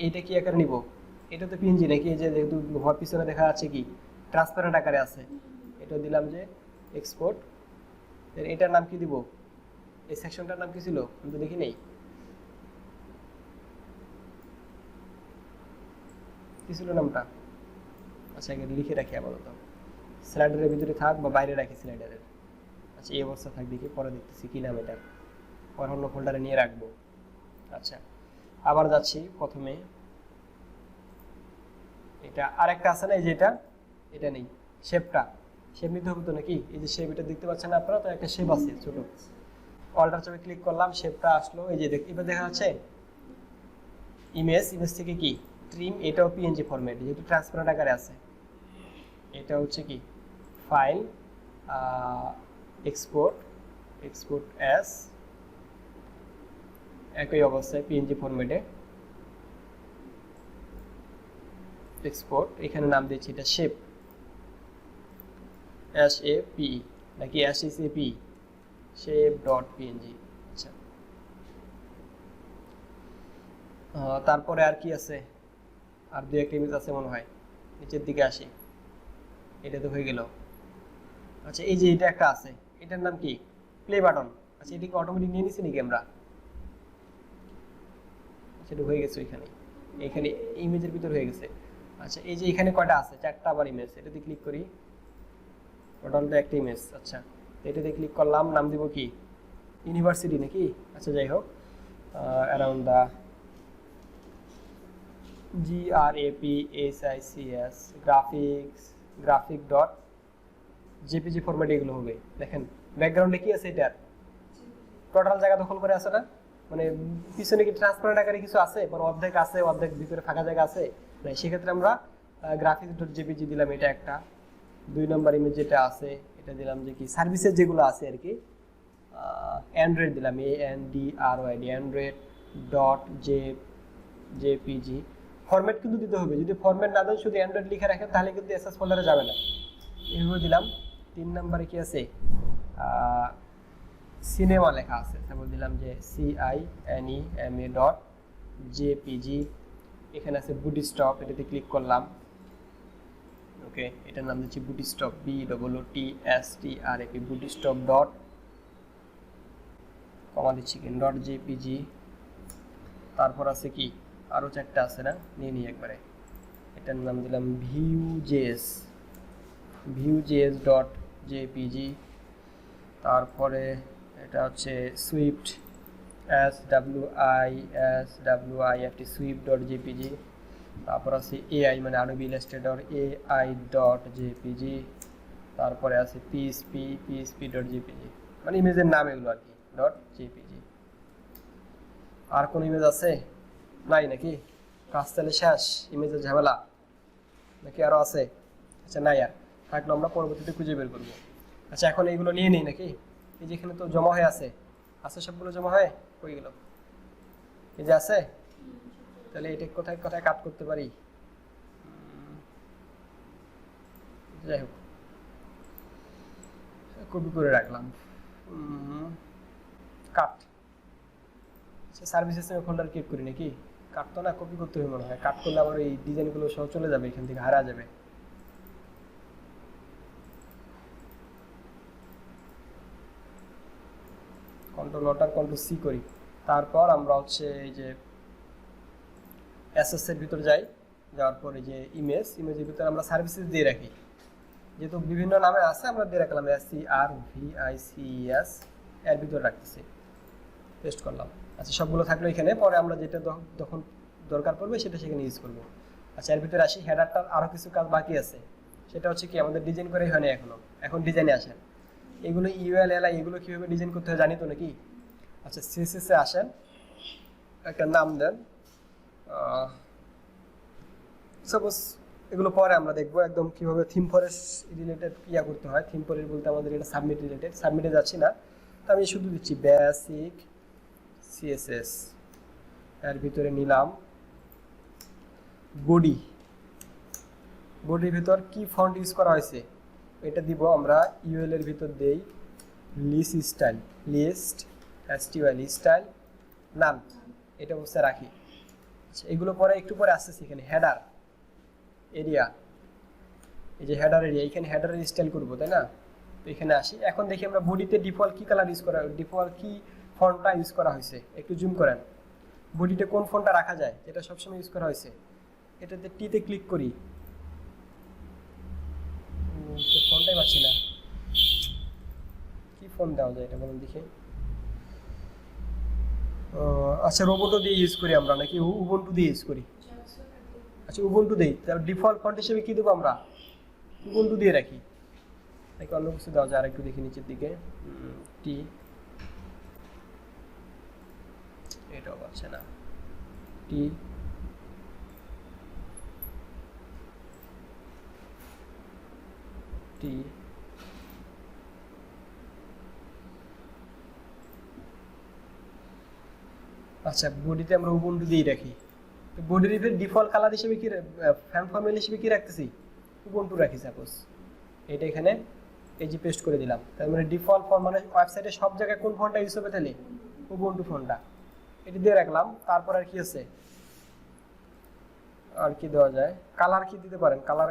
এইটা কি আকারে নিব? এটা তো পিএনজি নাকি? এই যে যেহেতু হওয়ার পিছনে দেখা যাচ্ছে কি ট্রান্সপারেন্ট আকারে আছে, এটা দিলাম যে এক্সপোর্ট। এটার নাম কি দিব? এই সেকশনটার নাম কি ছিল আমি তো দেখি নেই, কি ছিল নামটা? আচ্ছা এখানে লিখে রাখি আপাতত, স্লাইডারের ভিতরে থাক বা বাইরে রাখি স্লাইডারের। আচ্ছা এই অবস্থা থাক, দেখি পরে দেখতেছি কি নাম এটা, পরে অন্য ফোল্ডারে নিয়ে রাখবো। আচ্ছা আবার যাচ্ছি প্রথমে, এটা আরেকটা আছে না এই যে এটা নেই, শেপটা শেপ নিতে হবে তো নাকি? এই যে শেপ এটা দেখতে পাচ্ছেন আপনারা, তো একটা শেপ আছে ছোট, অল্টার চাপে ক্লিক করলাম, শেপটা আসলো, এই যে এবার দেখা যাচ্ছে ইমেজ, ইমেজ থেকে কি ট্রিম, এটাও পিএনজি ফরম্যাট যেহেতু ট্রান্সপারেন্ট আকারে আছে। এটা হচ্ছে কি ফাইল এক্সপোর্ট এক্সপোর্ট অ্যাজ, একই অবস্থায় পিএনজি ফরম্যাটে এক্সপোর্ট, এখানে নাম দিচ্ছি এটা শেপ SAP নাকি SAP shape.png। আচ্ছা তারপরে আর কি আছে? আর দুই একটা ইমেজ আছে মনে হয়, নিচের দিকে আসি, এটা তো হয়ে গেল। আচ্ছা এই যে এটা একটা আছে, এটার নাম কি? Play button. আচ্ছা এটা কি অটোমেটিক নিয়ে নিছি নাকি আমরা? সেটা হয়ে গেছে ওইখানে, এখানে ইমেজের ভিতর হয়ে গেছে। আচ্ছা এই যে এখানে কয়টা আছে? চারটা আবার ইমেজ, এটাতে ক্লিক করি, টোটালটা একটা ইমেজ। আচ্ছা এটাতে ক্লিক করলাম, নাম দিব কি? ইউনিভার্সিটি নাকি? আচ্ছা যাই হোক, around the GRAPHICS graphic dot JPG format এগুলো হবে। দেখেন ব্যাকগ্রাউন্ডে কি আছে? এটার টোটাল জায়গা দখল করে আছে না? মানে পিছনে কি ট্রান্সপারেন্ট আকারে কিছু আছে? মানে অর্ধেক আছে, অর্ধেক ভিতরে ফাঁকা জায়গা আছে না? সেক্ষেত্রে আমরা গ্রাফিক্স ডট জেপিজি দিলাম, এটা একটা। দুই নম্বর ইমেজ যেটা আছে এটা দিলাম যে কি সার্ভিসেস যেগুলো আছে আর কি, অ্যান্ড্রয়েড দিলাম, ANDROID Android dot JPG. Format কিন্তু দিতে হবে, যদি ফরম্যাট না দেন শুধু অ্যান্ড্রয়েড লিখে রাখেন তাহলে কিন্তু এসএস ফোল্ডারে যাবে না। এইভাবে দিলাম। তিন নম্বরে কি আছে? সিনেমা লেখা আছে, তারপর দিলাম যে CINEMA ডট জেপিজি। এখানে আছে বুটস্টপ, এটাতে ক্লিক করলাম, ওকে এটার নাম দিচ্ছি বুটস্টপ, BOOTSTRAP বুটস্টপ ডট কমা দিচ্ছি কি ডট জেপিজি। তারপর আছে কি আরও চারটা আছে না, নিয়ে নিই একবারে। এটার নাম দিলাম ভিউজেস ডট জেপিজি। তারপরে এটা হচ্ছে Swift SWIFT Swift dot JPG. তারপর আছে AI মানে আডোবি ইলাস্ট্রেটর AI ডট জেপিজি। তারপরে আছে পিএসপি ডট জেপিজি, মানে ইমেজের নাম এগুলো আর কি, ডট জেপিজি। আর কোন ইমেজ আছে? নাই নাকি? কাজ তাহলে শেষ, ইমেজের ঝামেলা নাকি আরও আছে? আচ্ছা নাই, আর থাকলে আমরা পরবর্তীতে খুঁজে বের করবো। আচ্ছা এখন এইগুলো নিয়ে নিই নাকি? এই যে এখানে তো জমা হয়ে আছে, সবগুলো জমা হয়ে গেল, এই যে আছে। তাহলে এটা কোথায় কোথায় কাট করতে পারি? যাই হোক কপি করে রাখলাম, কাট। আচ্ছা সার্ভিসেস ফোল্ডার ক্লিক করি নাকি? কাট তো না, কপি করতে হবে মনে হয়। কাট করলে আবার এই ডিজাইনগুলো সব চলে যাবে, এখান থেকে হারা যাবে। কন্ট্রোল অল্টার কন্ট্রোল সি করি, তারপর আমরা হচ্ছে এই যে এসএস এর ভিতরে যাই, যাওয়ার পরে যে ইমেজের ভিতরে আমরা সার্ভিসেস দিয়ে রাখি, যেহেতু বিভিন্ন নামে আছে আমরা দিয়ে রাখলাম SCRVICES এর ভিতরে রাখতেছি, পেস্ট করলাম। আচ্ছা সবগুলো থাকলো এখানে, পরে আমরা যেটা যখন দরকার পড়বে সেটা সেখানে ইউজ করবো। আচ্ছা এর ভিতরে আসি, হেডারটার আরও কিছু কাজ বাকি আছে, সেটা হচ্ছে কি আমাদের ডিজাইন করেই হয়নি এখনো, এখন ডিজাইনে আসেন। এগুলো UL LI এগুলো কীভাবে ডিজাইন করতে হয় জানি তো নাকি? আচ্ছা CSS এ আসেন, একটা নাম দেন, সাপোজ এগুলো পরে আমরা দেখবো একদম কিভাবে থিম ফরেস্ট রিলেটেড ইয়া করতে হয়। থিম ফরেস্ট বলতে আমাদের এটা সাবমিট রিলেটেড, সাবমিটে যাচ্ছি না, তো আমি শুধু দিচ্ছি বেসিক সিএসএস, এর ভিতরে নিলাম বডি, বডির ভিতর কি ফন্ট ইউজ করা হয়েছে এটা দিব আমরা। ইউএল এর ভিতর দেই লিস্ট স্টাইল, লিস্ট এসটিউএল স্টাইল নাম, এটা অবস্থায় রাখি। আচ্ছা এগুলো পরে একটু পরে আসতেছি। এখানে হেডার এরিয়া, এই যে হেডার এরিয়া, এখানে হেডারের স্টাইল করব তাই না? তো এখানে আসি। এখন দেখি আমরা বডিতে ডিফল্ট কি কালার ইউজ করা, ডিফল্ট কি ফন্টটা ইউজ করা হয়েছে, একটু জুম করেন। বডিতে কোন ফন্টটা রাখা যায় যেটা সবসময় ইউজ করা হয়েছে, এটাতে টিতে ক্লিক করি, তো ফন্টটাই পাচ্ছি না, কি ফন্ট দেওয়া যায় এটা বলুন দেখি। আচ্ছা রোবটও দিয়ে ইউজ করি আমরা নাকি উবুন্টু দিয়ে ইউজ করি? আচ্ছা উবুন্টু দেই, তার ডিফল্ট ফন্ট হিসেবে কি দেবো আমরা? উবুন্টু দিয়ে রাখি নাকি অন্য কিছু দেওয়া যায়? আর একটু দেখি নিচের দিকে, টি, এটাও পাচ্ছে না, টি টি আচ্ছা বডিতে আমরা উবুন্টু দিয়ে রাখি। তো বডির ডিফল্ট কালার হিসেবে কি, ফ্যান ফরম্যাট হিসেবে কি রাখতেছি? উবুন্টু রাখি সাপোজ। এটা এখানে এই যে পেস্ট করে দিলাম। তার মানে ডিফল্ট ফন্ট মানে ওয়েবসাইটে সব জায়গায় কোন ফন্টটা ইউজ হবে তাহলে? উবুন্টু ফন্টটা, এটা দিয়ে রাখলাম। তারপর আর কি আছে, আর কি দেওয়া যায়? কালার কি দিতে পারেন? কালার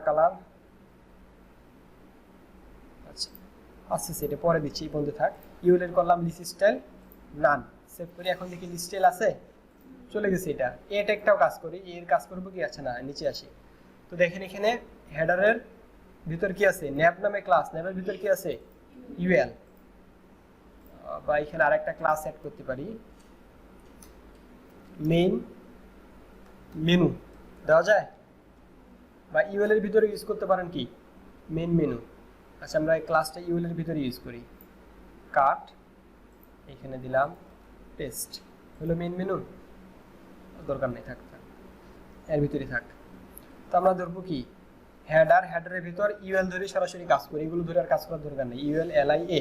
আচ্ছা আচ্ছা সেটা পরে দিচ্ছি, এই পর্যন্ত থাক। ইউএল করলাম লিস্ট স্টাইল নান, সেভ করি। এখন দেখি লিস্ট স্টাইল আছে, চলে গেছে। এটা একটাও কাজ করি, এর কাজ করবো কি? আচ্ছা না, নিচে আসি। তো দেখেন এখানে হেডারের ভিতর কি আছে? ন্যাপ নামে ক্লাস, ন্যাপের ভিতর কি আছে? ইউএল, বা এখানে আরেকটা ক্লাস অ্যাড করতে পারি, মেইন মেনু দেওয়া যায়, বা ইউএল এর ভিতরে ইউজ করতে পারেন কি মেইন মেনু। আচ্ছা আমরা এই ক্লাসটা ইউএল এর ভিতরে ইউজ করি, কাট, এখানে দিলাম পেস্ট, হলো মেইন মেনু, দরকার নেই, থাক এর ভিতরে থাক। তো আমরা ধরবো কি হেডারের ভিতর ইউএল ধরে সরাসরি কাজ করি, এগুলো ধরে আর কাজ করার দরকার নেই, ইউএল এলআই এ।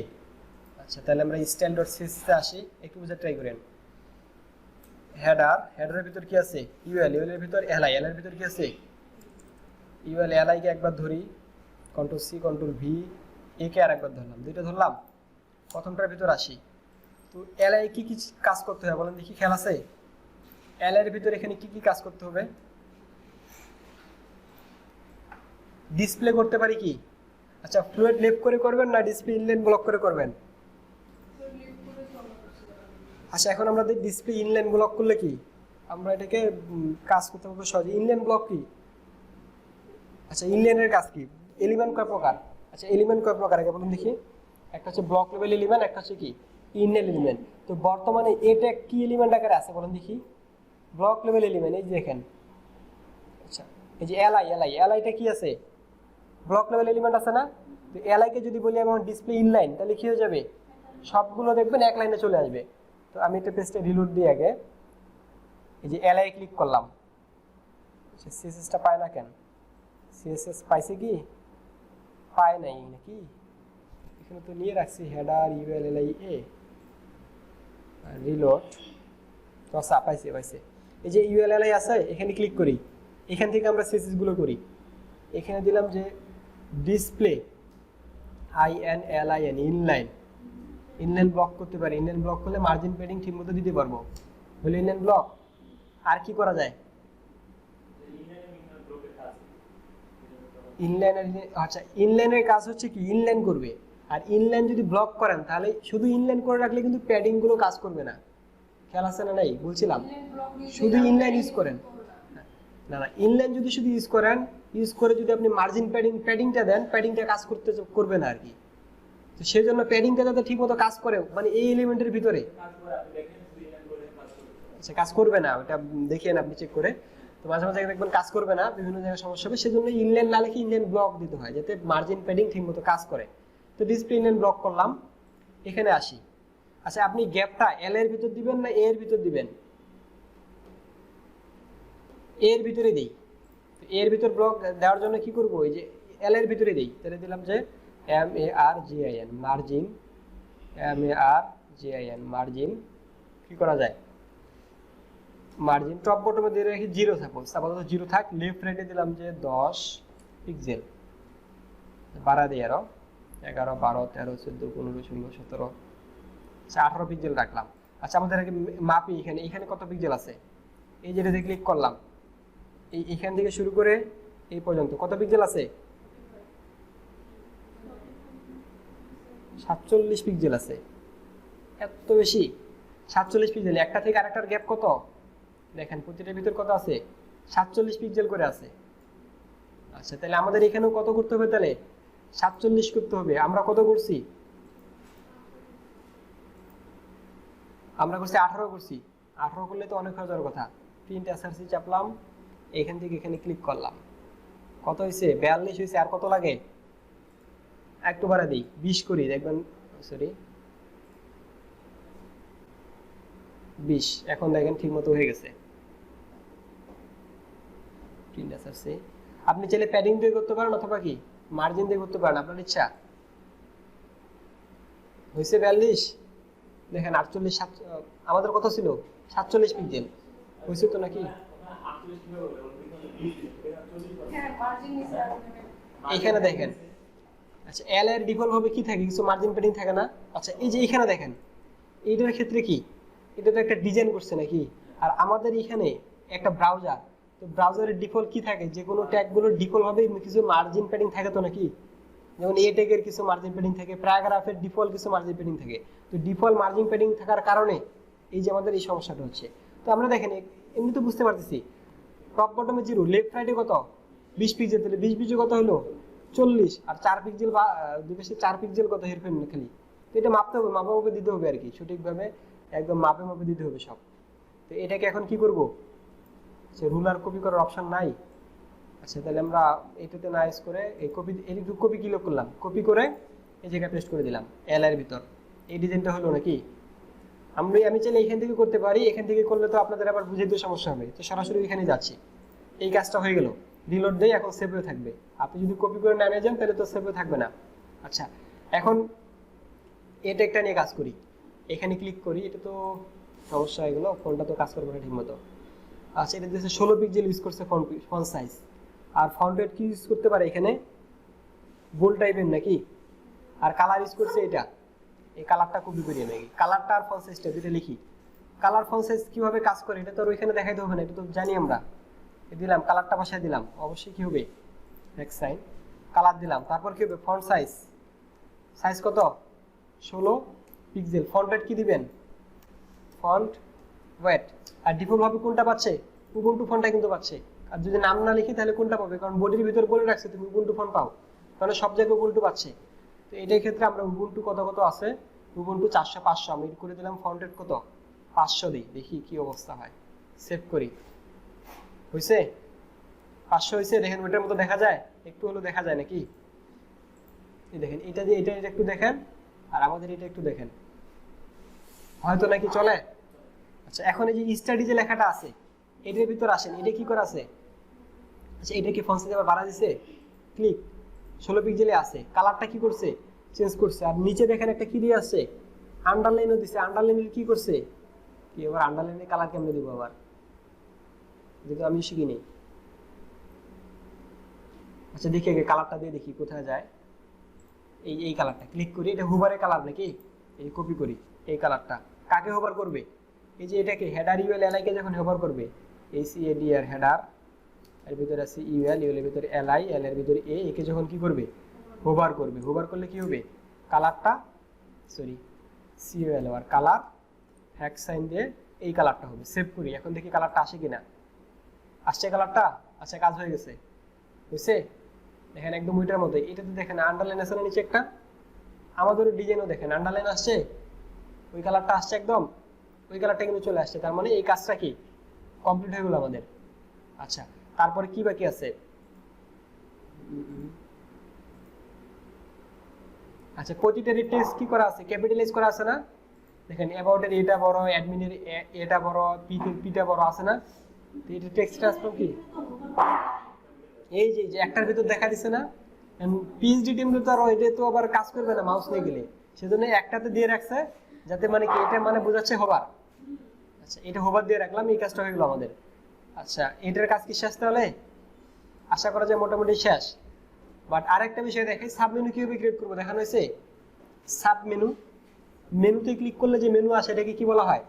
আচ্ছা তাহলে আমরা স্টাইল ডট সিএসএস এ আসি, একটু বুঝে ট্রাই করেন। হেডারের ভিতর কি আছে? ইউএল এর ভিতর এলআই, এর ভিতর কি আছে? ইউএল এলআই কে একবার ধরি, কন্ট্রোল সি কন্ট্রোল ভি, এ কে আরেকবার ধরলাম, দুইটা ধরলাম। প্রথমটার ভিতর আসি। তো এলআই কি কি কাজ করতে হবে বলেন দেখি, খেয়াল আছে? এলআই এর ভিতর এখানে কি কি কাজ করতে হবে? ডিসপ্লে করতে পারি কি? আচ্ছা ফ্লুয়েড লেফট করে করবেন না ডিসপ্লে ইনলাইন ব্লক করে করবেন? আচ্ছা এখন আমরা ডিসপ্লে ইনলাইন ব্লক করলে কি আমরা এটাকে কাজ করতে পারবো সহজে। ইনলাইন ব্লক কি? আচ্ছা ইনলাইনের কাজ কি? এলিমেন্ট কয় প্রকার? আচ্ছা এলিমেন্ট কয় প্রকার আগে বলুন দেখি। একটা হচ্ছে ব্লক লেভেল এলিমেন্ট, একটা হচ্ছে কি ইনলাইন এলিমেন্ট। তো বর্তমানে এটা কি এলিমেন্ট আকারে আছে বলুন দেখি? ব্লক লেভেল এলিমেন্ট, এই যে দেখেন। আচ্ছা এই যে এলআইটা কি আছে? ব্লক লেভেল এলিমেন্ট আছে না? তো এলআই কে যদি বলি আমি ডিসপ্লে ইনলাইন, তাহলে কি হয়ে যাবে? সবগুলো দেখবেন এক লাইনে চলে আসবে। তো আমি এটা পেজটা রিলোড দিই আগে। এই যে এলআই ক্লিক করলাম, সিএসএসটা পায় না কেন? সিএসএস পাইছে কি? পায় নাই নাকি? এখানে তো নিয়ে রাখছি হেডার ইউএল এলআই এ, রিলোড, তো আচ্ছা পাইছে। এই যে ইউএল এলআই আছে, এখানে ক্লিক করি, এখান থেকে আমরা সিএসএস গুলো করি। এখানে দিলাম যে ডিসপ্লে INLIN ইনলাইন ব্লক করতে পারি। ইনলাইন ব্লক করলে মার্জিন প্যাডিং ঠিকমতো দিতে পারবো, হলো ইনলাইন ব্লক। আর কি করা যায়? আচ্ছা ইনলাইনের কাজ হচ্ছে কি ইনলাইন করবে। আর ইনলাইন যদি ব্লক করেন তাহলে শুধু ইনলাইন করে রাখলে কিন্তু প্যাডিং গুলো কাজ করবে না। খেয়াল আছে না? নাই বলছিলাম শুধু ইনলাইন ইউজ করেন না, ইনলাইন যদি শুধু ইউজ করে যদি আপনি মার্জিন প্যাডিংটা দেন, প্যাডিংটা কাজ করবে না আর কি। তো সেই জন্য প্যাডিংটা যাতে ঠিক মতো কাজ করে, মানে এই এলিমেন্টের ভিতরে আচ্ছা কাজ করবে না, ওটা দেখেন আপনি চেক করে। তো মাঝে মাঝে দেখবেন কাজ করবে না, বিভিন্ন জায়গায় সমস্যা হবে। সেজন্য ইনলাইন না লিখে ইনলাইন ব্লক দিতে হয়, যাতে মার্জিন প্যাডিং ঠিক মতো কাজ করে। তো ডিসপ্লে ইনলাইন ব্লক করলাম, এখানে আসি। আচ্ছা আপনি গ্যাপটা এল এর ভিতর দিবেন না এ এর ভিতর দিবেন? এর ভিতরে দিই। এর ভিতর ব্লক দেওয়ার জন্য কি করব, এই যে এল এর ভিতরে দেই, তাহলে দিলাম যে MARGIN মার্জিন, MARGIN মার্জিন কি করা যায়, মার্জিন টপ বটমে দিয়ে রাখি 0, সাপোজ 0 থাক, লেফট রাইটে দিলাম যে 10 পিক্সেল, বাড়া দিই আরো 11 12 13 14 15 16 17, আচ্ছা 18 পিক্সেল রাখলাম। আচ্ছা আমাদের আগে মাপি এখানে কত পিক্সেল আছে, এই যেটাতে ক্লিক করলাম, এইখান থেকে শুরু করে এই পর্যন্ত কত পিক্সেল আছে, 47 পিক্সেল আছে। এত বেশি 47 পিক্সেল, একটা থেকে আরেকটার গ্যাপ কত দেখেন, প্রতিটার ভিতর কত আছে, 47 পিক্সেল করে আছে। আচ্ছা তাহলে আমাদের এখানেও কত করতে হবে, তাহলে 47 করতে হবে। আমরা কত করছি, আমরা করছি 18 করছি, 18 করলে তো অনেক হয়ে যাওয়ার কথা। প্রিন্ট এসআরসি চাপলাম, এখান থেকে এখানে ক্লিক করলাম, কত হয়েছে 42 হয়েছে। আর কত লাগে, একটু বাড়া দিই 20 করি, দেখবেন সরি 20, এখন দেখেন ঠিক মতো হয়ে গেছে। প্রিন্ট এসআরসি আপনি চাইলে প্যাডিং দিয়ে করতে পারেন অথবা কি মার্জিন দিয়ে করতে পারেন, আপনার ইচ্ছা। হয়েছে 42, দেখেন 48 আমাদের কত ছিল 47 পিক্সেল হয়েছে তো নাকি, এখানে দেখেন। আচ্ছা এল এর ডিফল্ট ভাবে কি থাকে, কিছু মার্জিন প্যাডিং থাকে না। আচ্ছা এই যে এখানে দেখেন, এইটার ক্ষেত্রে কি, এটা তো একটা ডিজাইন করছে নাকি, আর আমাদের এখানে একটা ব্রাউজার, তো ব্রাউজারের ডিফল্ট কি থাকে, যে কোনো ট্যাগগুলোর ডিফল্ট ভাবে কিছু মার্জিন প্যাডিং থাকে তো নাকি, যেমন এ ট্যাগের কিছু মার্জিন প্যাডিং থাকে, প্যারাগ্রাফের ডিফল্ট কিছু মার্জিন প্যাডিং থাকে। তো ডিফল্ট মার্জিন প্যাডিং থাকার কারণে এই যে আমাদের এই সমস্যাটা হচ্ছে। তো আমরা দেখেন এমনি তো বুঝতে পারতেছি, টপ বটমে 0, লেফট রাইটে কত 20 পিক্সেল, তাহলে 20 20 কত হলো 40, আর 4 পিক্সেল বা দুই পাশে 4 পিক্সেল কত হেরফের খালি। তো এটা মাপতে হবে, মাপে দিতে হবে আর কি, সঠিকভাবে একদম মাপে দিতে হবে সব। তো এটাকে এখন কি করব, আচ্ছা রুলার কপি করার অপশন নাই। আচ্ছা তাহলে আমরা এটাতে না ইউজ করে এই কপি কি করলাম, কপি করে এই জায়গায় পেস্ট করে দিলাম এল এর ভিতর। এই ডিজাইনটা হলো নাকি, আমি চাইলে এখান থেকে করতে পারি, এখান থেকে করলে তো আপনাদের আবার বুঝাইতে সমস্যা হবে, তো সরাসরি এখানে যাচ্ছি। এই কাজটা হয়ে গেল, রিলোড দেই, এখন সেভ হয়ে থাকবে। আপনি যদি কপি করে নামিয়ে যান তাহলে তো সেভ হয়ে থাকবে না। আচ্ছা এখন এটা একটা নিয়ে কাজ করি, এখানে ক্লিক করি, এটা তো সমস্যা, এগুলো ফোনটা তো কাজ করবে না ঠিক মতো। আচ্ছা এটা দিয়েছে 16 পিক্সেল ইউজ করছে ফন্ট সাইজ, আর ফন্ট রেট কি ইউজ করতে পারে এখানে, বোল্ড টাইপের নাকি, আর কালার ইউজ করছে এটা, এই কালারটা কপি করিয়ে নাকি, কালারটা আর ফন্ট সাইজটা দুটো লিখি। কালার ফন্ট সাইজ কিভাবে কাজ করে এটা তো আর ওইখানে দেখাইতে হবে না, এটা তো জানি আমরা। দিলাম কালারটা বসায় দিলাম, অবশ্যই কি হবে নেক্সট সাইন, কালার দিলাম, তারপর কি হবে ফন্ট সাইজ কত 16 পিক্সেল। ফন্ট রেট কি দিবেন, ফন্ট ওয়েট, আর ডিফল্ট ভাবে কোনটা পাচ্ছে, উবুন্টু ফন্টটা কিন্তু পাচ্ছে। আর যদি নাম না লিখি তাহলে কোনটা পাবে, কারণ বডির ভিতর বলে রাখছে তুমি উবুন্টু ফন্ট পাও, তাহলে সব জায়গায় উবুন্টু পাচ্ছে। তো এটার ক্ষেত্রে আমরা উবুন্টু কত আছে, উবুন্টু 400 500 আমি করে দিলাম, ফন্ট রেট কত 500 দিই, দেখি কি অবস্থা হয়, সেভ করি। হয়েছে 500 হয়েছে, দেখেন ওইটার মতো দেখা যায়, একটু হলো দেখা যায় নাকি, এই দেখেন এটা দিয়ে এটা একটু দেখেন, আর আমাদের এটা একটু দেখেন, হয়তো নাকি চলে। আচ্ছা এখন এই যে স্টাডি যে লেখাটা আছে এটার ভিতর আসেন, এটা কি করে আছে, আচ্ছা এটা কি ফন্ট সাইজ আবার বাড়া দিছে, ক্লিক 16 পিক্সেলে আছে, কালারটা কি করছে চেঞ্জ করছে, আর নিচে দেখেন একটা কি দিয়ে আসছে আন্ডারলাইনও দিছে, আন্ডারলাইনের কি করছে, কি আবার আন্ডারলাইনের কালার কেমনে দিব আবার, যেহেতু আমি শিখিনি। আচ্ছা দেখি আগে কালারটা দিয়ে দেখি কোথায় যায়, এই কালারটা ক্লিক করি, এটা হুবারের কালার নাকি, এই কপি করি, এই কালারটা কাকে হোভার করবে, এই যে এটাকে হেডার ইউএল এলআই কে যখন হোভার করবে, এই সিএডি আর হেডার এর ভিতরে আছে ইউএল, ইউএল এর ভিতরে এলআই, এল এর ভিতরে এ, একে যখন কি করবে হোভার করবে, হোভার করলে কি হবে কালারটা সরি সিএল আর কালার হ্যাক সাইন দিয়ে এই কালারটা হবে। সেভ করি, এখন দেখি কালারটা আসে কিনা, আসছে কালারটা, আচ্ছা কাজ হয়ে গেছে, বুঝছে দেখেন একদম ওইটার মতো। এটাতে দেখেন আন্ডারলাইন আছে না নিচে একটা, আমাদের ডিজাইনও দেখেন আন্ডারলাইন আসছে, ওই কালারটা আসছে একদম, ওই কালারটা কিন্তু চলে আসছে, তার মানে এই কাজটা কি কমপ্লিট হয়ে গেল আমাদের। আচ্ছা তারপরে কি বাকি আছে, আচ্ছা প্রতিটা টেক্সট কি করা আছে ক্যাপিটালাইজ করা আছে না, দেখেন অ্যাবাউটের এটা বড়, অ্যাডমিনের এটা বড়, পিটা বড় আছে না, তো এটা টেক্সট ট্রান্সফর্ম কি এই যে যে একটার ভিতর দেখা দিছে না, পিএইচডি টিম তো আর এটা তো আবার কাজ করবে না মাউস নিয়ে গেলে, সেজন্য একটাতে দিয়ে রাখছে যাতে মানে কি এটা মানে বোঝাচ্ছে হোভার। আচ্ছা এটা হোভার দিয়ে রাখলাম, এই কাজটা হয়ে গেল আমাদের। আচ্ছা এটার কাজ কি শেষ তাহলে? আশা করা যায় মোটামুটি শেষ। বাট আরেকটা বিষয় দেখে, সাব মেনু কিভাবে ক্রিয়েট করবো দেখানো হয়েছে। সাব মেনু, মেনুতে ক্লিক করলে যে মেনু আসে এটাকে কি বলা হয়?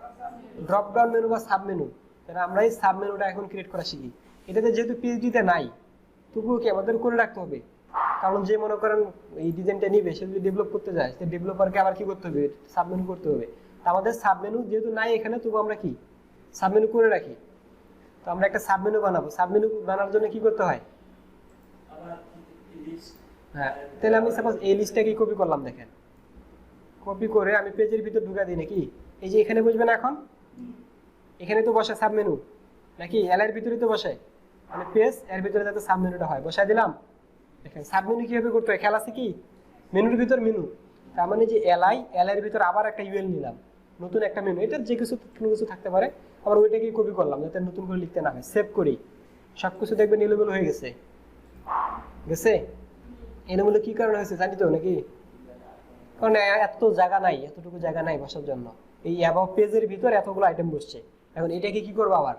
ড্রপ ডাউন মেনু বা সাব মেনু। তাহলে আমরা এই সাব মেনুটা এখন ক্রিয়েট করা শিখি। এটাতে যেহেতু পিএইচডিতে নাই, তবুও কি আমাদের করে রাখতে হবে, কারণ যে মনে করেন এই ডিজাইনটা নিবে সে যদি ডেভেলপ করতে যায়, সে ডেভেলপারকে আবার কি করতে হবে? সাব মেনু করতে হবে। তা আমাদের সাব মেনু যেহেতু নাই এখানে, তবু আমরা কি সাব মেনু করে রাখি। তো আমরা একটা সাব মেনু বানাবো। সাব মেনু বানানোর জন্য কি করতে হয়? হ্যাঁ, তাহলে আমি সাপোজ এই লিস্টটাকে কপি করলাম, দেখেন কপি করে আমি পেজের ভিতর ঢুকা দিই নাকি, এই যে এখানে বসবে না, এখন এখানে তো বসে সাব মেনু নাকি, এল এর ভিতরে তো বসে, মানে পেজ এর ভিতরে যাতে সাব মেনুটা হয় বসাই দিলাম। দেখেন সাব মেনু কিভাবে করতে হয়, খেয়াল আছে কি? মেনুর ভিতর মেনু, তার মানে যে এলআই, এল এর ভিতর আবার একটা ইউএল নিলাম, নতুন একটা মেনু, এটা যে কিছু কোনো কিছু থাকতে পারে, আবার ওইটাকেই কপি করলাম যাতে নতুন করে লিখতে না হয়। সেভ করি, সবকিছু দেখবেন এলোমেলো হয়ে গেছে। গেছে? এলোমেলো কি কারণে হয়েছে জানি তো নাকি? কারণ এত জায়গা নাই, এতটুকু জায়গা নাই বসার জন্য। এই অ্যাবাউট পেজের ভিতর এতগুলো আইটেম বসছে। এখন এটাকে কি করবো, আবার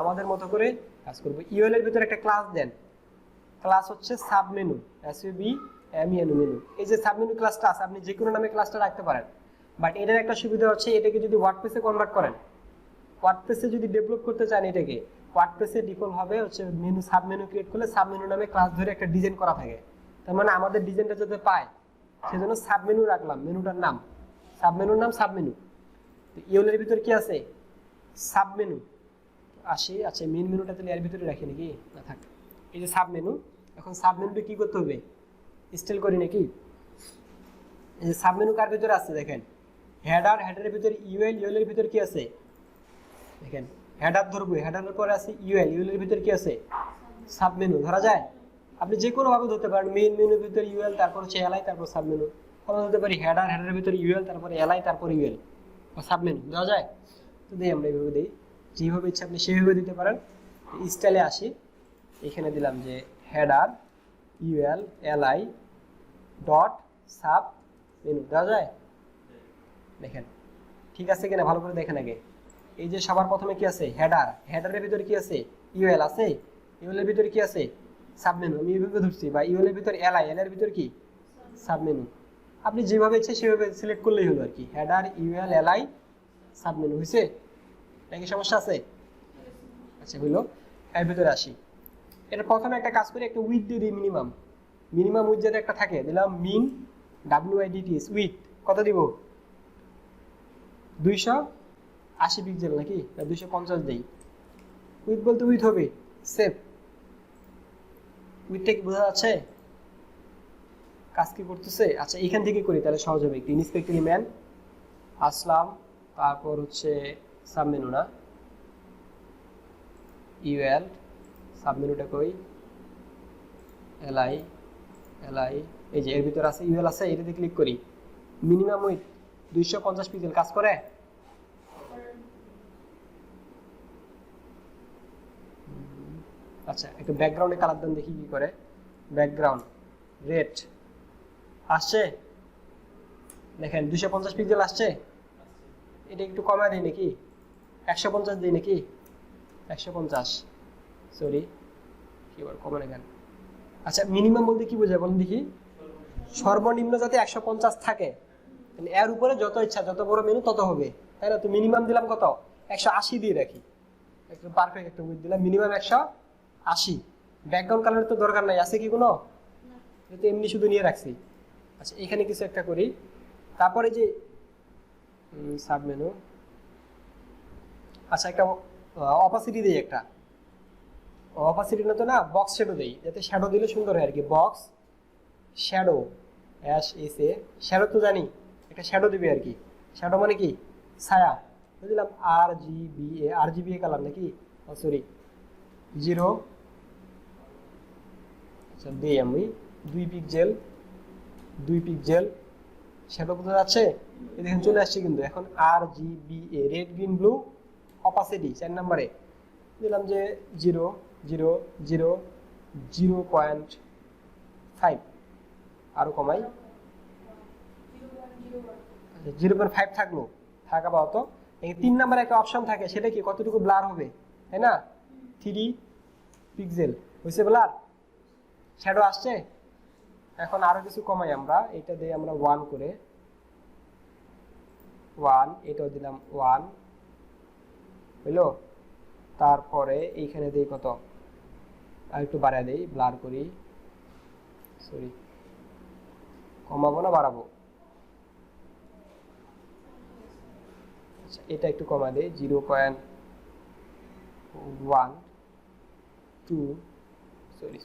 আমাদের মতো করে কাজ করবো। ইউএল এর ভিতরে একটা ক্লাস দেন, ক্লাস হচ্ছে সাব মেনু, এসইউবি এমইএনইউ মেনু। এই যে সাব মেনু ক্লাসটা আছে, আপনি যে কোনো নামে ক্লাসটা রাখতে পারেন। বাট এটার একটা সুবিধা হচ্ছে, এটাকে যদি ওয়ার্ডপ্রেসে কনভার্ট করেন, ওয়ার্ডপ্রেসে যদি ডেভেলপ করতে চান, এটাকে ওয়ার্ডপ্রেসে ডিফল্ট ভাবে হচ্ছে মেনু, সাব মেনু ক্রিয়েট করলে সাব মেনু নামে ক্লাস ধরে একটা ডিজাইন করা থাকে। তার মানে আমাদের ডিজাইনটা যাতে পায় সেজন্য সাব মেনু রাখলাম, মেনুটার নাম সাব মেনুর নাম সাব মেনু। তো ইউএল এর ভিতর কি আছে? সাব মেনু আসি। আচ্ছা মেন মেনুটা তাহলে এর ভিতরে রাখি নাকি, না থাক, এই যে সাব মেনু। এখন সাব মেনুটা কি করতে হবে, স্টাইল করি নাকি। এই যে সাব মেনু কার ভিতরে আছে দেখেন, হেডার, হেডারের ভিতরে ইউএল, ইউএল এর ভিতর কি আছে দেখেন, হেডার ধরবো, হেডারের পরে আছে ইউএল, ইউএল এর ভিতর কি আছে? সাব মেনু ধরা যায়। আপনি যে কোনো ভাবে ধরতে পারেন, মেইন মেনুর ভিতরে ইউএল, তারপর হচ্ছে এলআই, তারপর সাব মেনু। আমরা ধরতে পারি হেডার, হেডারের ভিতরে ইউএল, তারপর এলআই, তারপর ইউএল বা সাব মেনু দেওয়া যায়। তো দিই আমরা এইভাবে দিই, যেভাবে ইচ্ছা আপনি সেভাবে দিতে পারেন। স্টাইলে আসি, এখানে দিলাম যে header UL LI dot sub menu দেওয়া যায়। দেখেন ঠিক আছে কিনা ভালো করে দেখেন আগে। এই যে সবার প্রথমে কি আছে? হেডার, হেডারের ভিতরে কি আছে? ইউএল আছে, ইউএল এর ভিতরে কি আছে? Sub menu. আমি এইভাবে ধরছি, বা ইউএল এর ভিতরে এলআই, এল এর ভিতরে কি? Sub menu. আপনি যেভাবে ইচ্ছে সেভাবে সিলেক্ট করলেই হলো আর কি, header UL LI sub menu. হয়েছে নাকি সমস্যা আছে? আচ্ছা হইলো। এর ভিতরে আসি, এটা প্রথমে একটা কাজ করি, একটা উইথ দিয়ে দিই, মিনিমাম, মিনিমাম উইথ যাতে একটা থাকে, দিলাম মিন WIDTS উইথ কত দিব? 280 পিক্সেল নাকি, 250 দেই। উইথ বলতে উইথ হবে, সেভ। উইথটা কি বোঝা যাচ্ছে কাজ কি করতেছে? আচ্ছা এখান থেকে করি তাহলে সহজ হবে। একটু ইন্সপেক্টর ম্যান আসলাম, তারপর হচ্ছে সাব মেনু, না ইউএল, সাব মেনুটা কই? এলআই, এলআই, এই যে এর ভিতর আছে ইউএল আছে, এটাতে ক্লিক করি। মিনিমাম উইথ 250 পিক্সেল কাজ করে? আচ্ছা একটু ব্যাকগ্রাউন্ডে কালার দেন দেখি কি করে। ব্যাকগ্রাউন্ড রেড আসছে দেখেন, 250 পিক্সেল আসছে। এটা একটু কমায় দিই নাকি, 150 দিই নাকি, 150, সরি কি বল কমানো কেন। আচ্ছা মিনিমাম বলতে কি বোঝায় বলেন দেখি? সর্বনিম্ন যাতে 150 থাকে, এর উপরে যত ইচ্ছা যত বড় মেনু তত হবে, তাই না? তো মিনিমাম দিলাম কত? 180 দিয়ে রাখি, একটু পারফেক্ট একটা উইথ দিলাম, মিনিমাম 180। ব্যাকগ্রাউন্ড কালার তো দরকার নাই, আছে কি কোনো? তো এমনি শুধু নিয়ে রাখছি। আচ্ছা এখানে কিছু একটা করি, তারপরে যে সাব মেনু, আচ্ছা একটা অপাসিটি দেই, একটা অপাসিটি না তো না, বক্স শ্যাডো দেই, যাতে শ্যাডো দিলে সুন্দর হয় আর কি। Box shadow, S A shadow তো জানি, একটা শ্যাডো দিবে আর কি। শ্যাডো মানে কি? ছায়া। বুঝলাম RGBA কালার নাকি, সরি 0। আচ্ছা দিই আমি 2 পিক্সেল, 2 পিক্সেল শ্যাডো বোঝা যাচ্ছে? এই দেখেন চলে আসছে কিন্তু। এখন RGBA red green blue opacity 4 নম্বরে দিলাম যে 0 0 0 0.5 আরো কমাই, 0.5 থাকলো, থাকা পাওয়া। এই 3 নম্বরে একটা অপশন থাকে, সেটা কি কতটুকু ব্লার হবে, তাই না? 3 পিক্সেল হয়েছে ব্লার, শ্যাডো আসছে। এখন আরো কিছু কমাই আমরা, এটা দিয়ে আমরা 1 করে 1, এটাও দিলাম 1 হইলো। তারপরে এইখানে দেই কত, আর একটু বাড়ায় দেই, ব্লার করি, সরি কমাবো না বাড়াবো, আচ্ছা এটা একটু কমা দেই, 0.12, সরি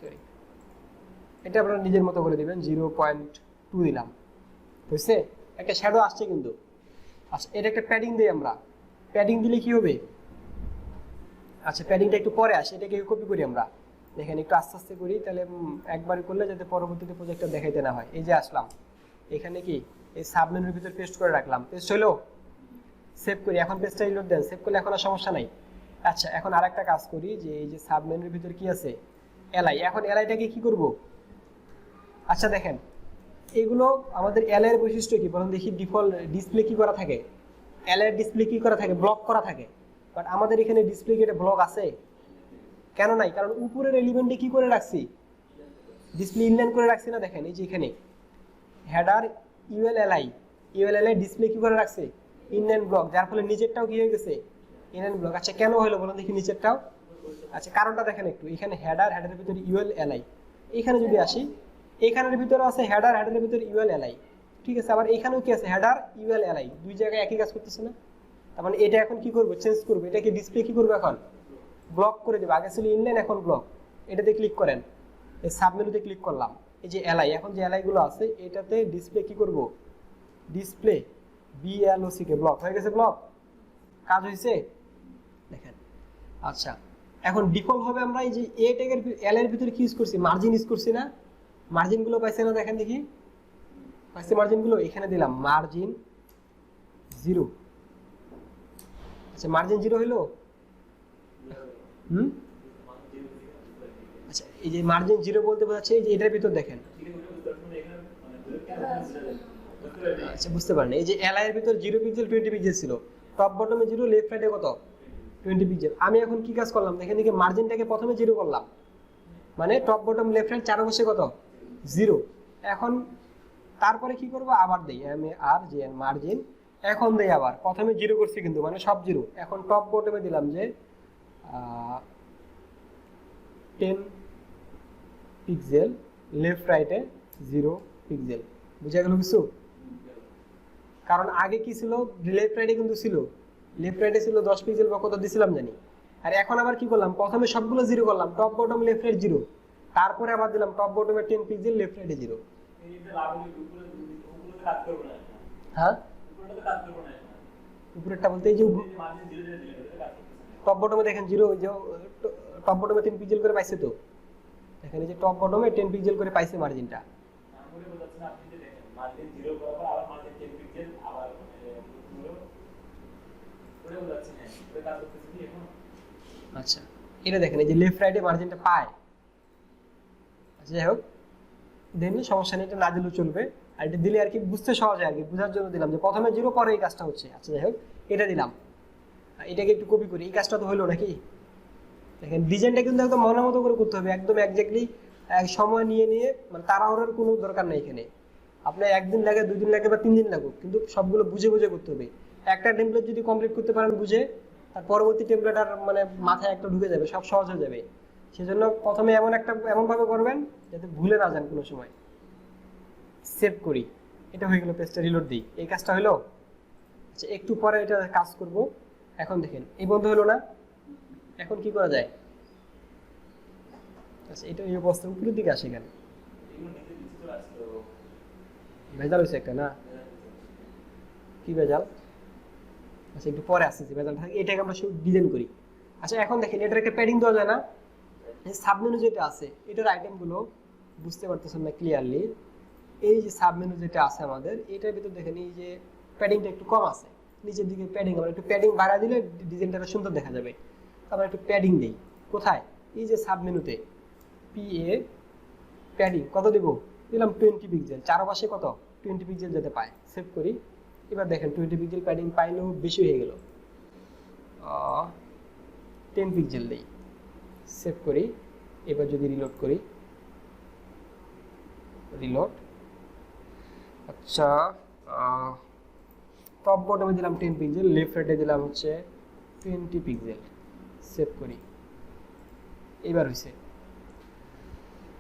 এটা আপনারা নিজের মতো করে দিবেন, 0.2 দিলাম, বুঝছে? একটা শ্যাডো আসছে কিন্তু। আচ্ছা এটা একটা প্যাডিং দিই আমরা, প্যাডিং দিলে কি হবে, আচ্ছা প্যাডিংটা একটু পরে আসে, এটাকে কপি করি আমরা, দেখেন একটু আস্তে আস্তে করি, তাহলে একবার করলে যাতে পরবর্তীতে প্রজেক্টটা দেখাইতে না হয়। এই যে আসলাম এখানে, কি এই সাবমেনুর ভিতর পেস্ট করে রাখলাম, পেস্ট হলো, সেভ করি। এখন পেজটা রিলোড দেন, সেভ করলে এখন আর সমস্যা নাই। আচ্ছা এখন আরেকটা কাজ করি, যে এই যে সাবমেনুর ভিতর কি আছে, এলআই। এখন এলআইটাকে কি করব, আচ্ছা দেখেন এগুলো আমাদের এলআই এর বৈশিষ্ট্য কি বলুন দেখি। ডিফল্ট ডিসপ্লে কি করা থাকে, এলআই এর ডিসপ্লে কি করা থাকে, ব্লক করা থাকে। বাট আমাদের এখানে ডিসপ্লে গেটে ব্লক আছে কেন নাই, কারণ উপরের এলিমেন্টে কি করে রাখছি, ডিসপ্লে ইনলাইন করে রাখছি না। দেখেন এই যে এখানে হেডার ইউএলএলআই ডিসপ্লে কি করে রাখছে, ইনলাইন ব্লক, যার ফলে নিচেরটাও কি হয়ে গেছে, ইনলাইন ব্লক। আচ্ছা কেন হলো বলুন দেখি নিচেরটাও, আচ্ছা কারণটা দেখেন একটু, এখানে হেডারের ভিতরে ইউএলএলআই, এখানে যদি আসি এখানের ভিতরে আছে হেডারের ভিতরে ইউএলএলআই, ঠিক আছে। আবার এখানেও কি আছে, হেডার ইউএলএলআই, দুই জায়গায় একই কাজ করতেছে না। তার মানে এটা এখন কি করব, চেঞ্জ করব, এটাকে ডিসপ্লে কি করব, এখন ব্লক করে দেব। আগে ছিল ইনলাইন, এখন ব্লক। এটাতে ক্লিক করেন, এই সাবমেনুতে ক্লিক করলাম, এই যে এলআই, এখন যে এলআই গুলো আছে এটাতে ডিসপ্লে কি করব, ডিসপ্লে বিএলওসি কে ব্লক হয়ে গেছে, ব্লক কাজ হয়েছে দেখেন। আচ্ছা এখন ডিফল্ট হবে আমরা এই যে এ ট্যাগের এল এর ভিতরে কি ইউজ করছি, মার্জিন ইউজ করছি না, মার্জিন গুলো পাইছে না, দেখেন দেখি পাইছে মার্জিন গুলো, এখানে দিলাম মার্জিন 0। আচ্ছা মার্জিন 0 হইলো, আচ্ছা এই যে মার্জিন 0 বলতে বোঝাচ্ছে এই যে এটার ভিতর দেখেন, আচ্ছা বুঝতে পারেন, এই যে এলআই এর ভিতর 0 পিক্সেল 20 পিক্সেল ছিল, টপ বটমে 0, লেফট রাইটে কত 20 পিক্সেল। আমি এখন কি কাজ করলাম দেখেন দেখি, মার্জিনটাকে প্রথমে 0 করলাম, মানে টপ বটম লেফট রাইট চার অংশে কত 0। এখন তারপরে কি করব, আবার দেই MARGN মার্জিন, এখন দেই আবার প্রথমে 0 করছি কিন্তু, মানে সব 0। এখন টপ বটমে দিলাম যে 10 পিক্সেল, লেফট রাইটে 0 পিক্সেল, বুঝা গেল কিছু? কারণ আগে কি ছিল, লেফট রাইটে কিন্তু ছিল, লেফট রাইটে ছিল 10 পিক্সেল বা কত দিছিলাম জানি। আর এখন আবার কি করলাম, প্রথমে সবগুলো 0 করলাম, টপ বটম লেফট রাইট 0, তারপরে আবার দিলাম টপ বটমে 10 পিক্সেল, লেফট রাইটে 0। হ্যাঁ উপরেরটা বলতে এই যে টপ বটমে দেখেন 0, ওই যে টপ বটমে 10 পিক্সেল করে পাইছে, তো দেখেন এই যে টপ বটমে 10 পিক্সেল করে পাইছে মার্জিনটা। আচ্ছা এটা দেখেন এই যে লেফট রাইটে মার্জিনটা পায়। আচ্ছা যাই হোক, দেন সমস্যা নেই, এটা না দিলেও চলবে, আর এটা দিলে আর কি বুঝতে সহজ হয় আর কি, বোঝার জন্য দিলাম যে প্রথমে 0 পরে এই কাজটা হচ্ছে। আচ্ছা যাই হোক, এটা দিলাম, এটাকে একটু কপি করি, এই কাজটা তো হলো নাকি। দেখেন ডিজাইনটা কিন্তু একদম মনের মতো করে করতে হবে, একদম এক্স্যাক্টলি সময় নিয়ে নিয়ে, মানে তাড়াহুড়োর কোনো দরকার নেই এখানে। আপনার 1 দিন লাগে, 2 দিন লাগে বা 3 দিন লাগুক, কিন্তু সবগুলো বুঝে বুঝে করতে হবে। একটা টেমপ্লেট যদি কমপ্লিট করতে পারেন বুঝে, তার পরবর্তী টেমপ্লেট আর মানে মাথায় একটা ঢুকে যাবে, সব সহজ হয়ে যাবে। সেজন্য প্রথমে এমনভাবে করবেন যাতে ভুলে না যান কোনো সময়। সেভ করি, এটা হয়ে গেল, পেজটা রিলোড দিই, এই কাজটা হলো। আচ্ছা একটু পরে এটা কাজ করব। এখন দেখেন এই বন্ধ হলো না, এখন কি করা যায়, আচ্ছা এটা এই অবস্থা উপরের দিকে আসে কেন, ভেজাল হয়েছে একটা না, কি ভেজাল, আচ্ছা একটু পরে আসতেছি ভেজালটা, এটাকে আমরা ডিজাইন করি। আচ্ছা এখন দেখেন এটার একটা প্যাডিং দেওয়া যায় না, এই সাবমেনু যেটা আছে এটার আইটেমগুলো বুঝতে পারতেছেন না ক্লিয়ারলি। এই যে সাবমেনু যেটা আছে আমাদের, এটার ভিতর দেখেন এই যে প্যাডিংটা একটু কম আছে, নিচের দিকে প্যাডিং, আমরা একটু প্যাডিং বাড়া দিলে ডিজাইনটা সুন্দর দেখা যাবে। আমরা একটু প্যাডিং দেই কোথায়, এই যে সাবমেনুতে, OPA প্যাডিং কত দেব, দিলাম 20 পিক্সেল, চারপাশে কত 20 পিক্সেল যেতে পায়। সেভ করি। এবার দেখেন 20 পিক্সেল প্যাডিং পাইলেও বেশি হয়ে গেল, 10 পিক্সেল দেই, সেভ করি। এবার যদি রিলোড করি, রিলোড, আচ্ছা টপ বটমে দিলাম 10 পিক্সেল, লেফট রাইটে দিলাম হচ্ছে 20 পিক্সেল, সেভ করি। এবার হয়েছে।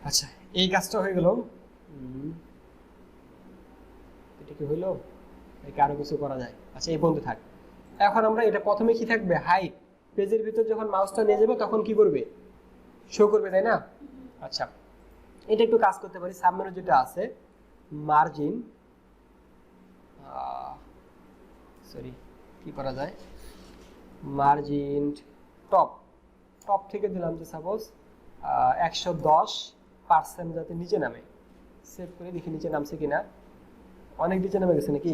আচ্ছা এই কাজটা হয়ে গেল, এটা কি হইলো, একে আরো কিছু করা যায়। আচ্ছা এই পর্যন্ত থাক। এখন আমরা এটা প্রথমে কি থাকবে, হাইট, পেজের ভিতর যখন মাউসটা নিয়ে যাবে তখন কি করবে, শো করবে, তাই না? আচ্ছা এটা একটু কাজ করতে পারি। সাবমেনু যেটা আছে, মার্জিন, সরি কি করা যায়, মার্জিন টপ, টপ থেকে দিলাম যে সাপোজ 110% যাতে নিচে নামে। সেভ করে দেখি নিচে নামছে কিনা, অনেক নিচে নামে গেছে নাকি?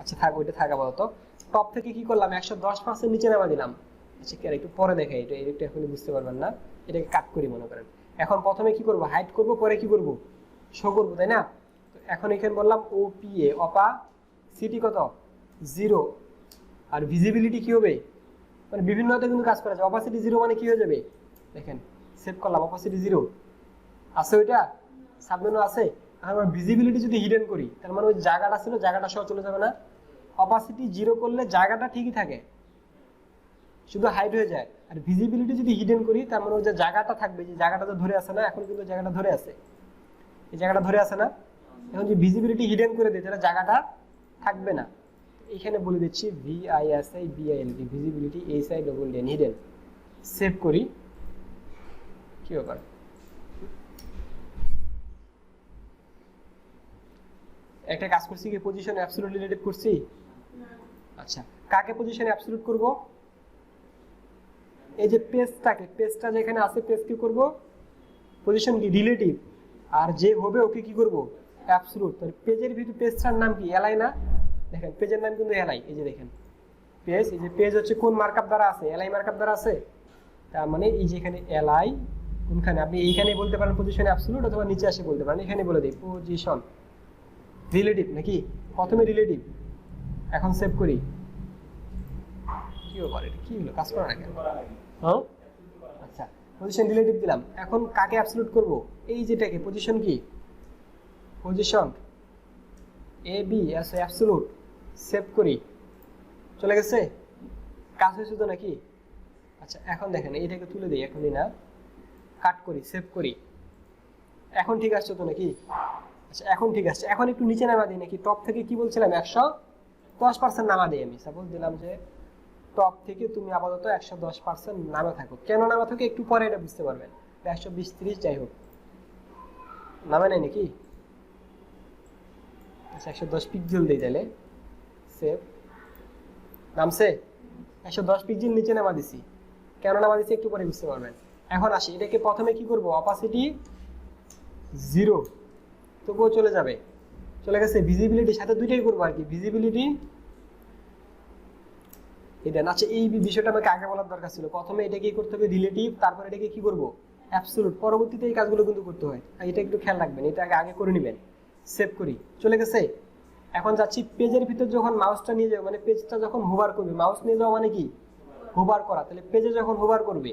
আচ্ছা থাক, ওইটা থাকা বলতো। টপ থেকে কি করলাম, 110% নিচে নামা দিলাম। আচ্ছা কি আর একটু পরে দেখাই, এটা এখন বুঝতে পারবেন না, এটাকে কাট করি মনে করেন। এখন প্রথমে কি করব, হাইড করব, পরে কি করব, শো করব, তাই না? তো এখন এখানে বললাম OPA, অপাসিটি কত 0, আর ভিজিবিলিটি কি হবে, মানে বিভিন্নতে কিন্তু কাজ করা যায়। অপাসিটি 0 মানে কি হয়ে যাবে, দেখেন সেভ করলাম, অপাসিটি 0 আছে, ওইটা সাবমেনু আছে। আমরা ভিজিবিলিটি যদি হিডেন করি, তার মানে ওই জায়গাটা ছিল, জায়গাটা সহ চলে যাবে না? অপাসিটি 0 করলে জায়গাটা ঠিকই থাকে, শুধু হাইড হয়ে যায়। আর ভিজিবিলিটি যদি হিডেন করি, তার মানে ওই যে জায়গাটা থাকবে, যে জায়গাটা তো ধরে আছে না, এখন কিন্তু জায়গাটা ধরে আছে, এই জায়গাটা ধরে আছে না। এখন যদি ভিজিবিলিটি হিডেন করে দিই, তাহলে জায়গাটা থাকবে না। এখানে বলে দিচ্ছি VISIBILT, visibility HIDDEN, hidden. Save করি। কি ব্যাপার, একটা কাজ করছি কি, পজিশন অ্যাবসলিউট রিলেটিভ করছি। আচ্ছা কাকে পজিশন অ্যাবসলিউট করব, এই যে পেজটাকে, পেজটা যেখানে আছে পেজ কি করব, পজিশন কি রিলেটিভ, আর যে হবে ওকে কি করব, অ্যাবসলিউট। তাহলে পেজের ভিতর পেজটার নাম কি, এলআই না? দেখেন পেজের নাম কিন্তু এলআই, এই যে দেখেন পেজ, এই যে পেজ হচ্ছে কোন মার্কআপ দ্বারা আছে, এলআই মার্কআপ দ্বারা আছে। তার মানে এই যে এখানে এলআই কোনখানে, আপনি এইখানে বলতে পারেন পজিশন অ্যাবসলিউট, অথবা নিচে আসে বলতে পারেন। এখানে বলে দিই পজিশন রিলেটিভ নাকি, প্রথমে রিলেটিভ। এখন সেভ করি। কি ব্যাপার, এটা কি হলো, কাজ করে না কেন? হ্যাঁ আচ্ছা পজিশন রিলেটিভ দিলাম। এখন কাকে অ্যাবসলিউট করব, এই যেটাকে, পজিশন কি, position AB as absolute. Save করি, চলে গেছে, কাজ হয়েছে তো নাকি? আচ্ছা এখন দেখেন এইটাকে তুলে দিই, এখনই না, কাট করি, সেভ করি। এখন ঠিক আসছে তো নাকি? আচ্ছা এখন ঠিক আসছে। এখন একটু নিচে নামা দিই নাকি, টপ থেকে কি বলছিলাম 110% নামা দিই আমি। সাপোজ দিলাম যে টপ থেকে তুমি আপাতত 110% নামে থাকো। কেন নামা থাকো একটু পরে এটা বুঝতে পারবেন। 120-30 যাই হোক, নামে নাই নাকি? আচ্ছা 110 পিক্সেল দিই তাহলে, সেভ, নামছে। 110 পিক্সেল নিচে নামা দিছি, কেন নামা দিছি একটু পরে বুঝতে পারবেন। এখন আসি, এটাকে প্রথমে কি করব, অপাসিটি 0, তবুও চলে যাবে, চলে গেছে। ভিজিবিলিটির সাথে দুইটাই করবো আর কি, ভিজিবিলিটি এটা। আচ্ছা এই বিষয়টা আমাকে আগে বলার দরকার ছিল। প্রথমে এটাকে করতে হবে রিলেটিভ, তারপর এটাকে কি করব, অ্যাবসলিউট। পরবর্তীতে এই কাজগুলো কিন্তু করতে হয়, এটা একটু খেয়াল রাখবেন, এটা আগে করে নেবেন। সেভ করি, চলে গেছে। এখন যাচ্ছি পেজের ভিতর, যখন মাউসটা নিয়ে যাবে, মানে পেজটা যখন হোভার করবে, মাউস নিয়ে যাওয়া মানে কি, হোভার করা। তাহলে পেজে যখন হোভার করবে,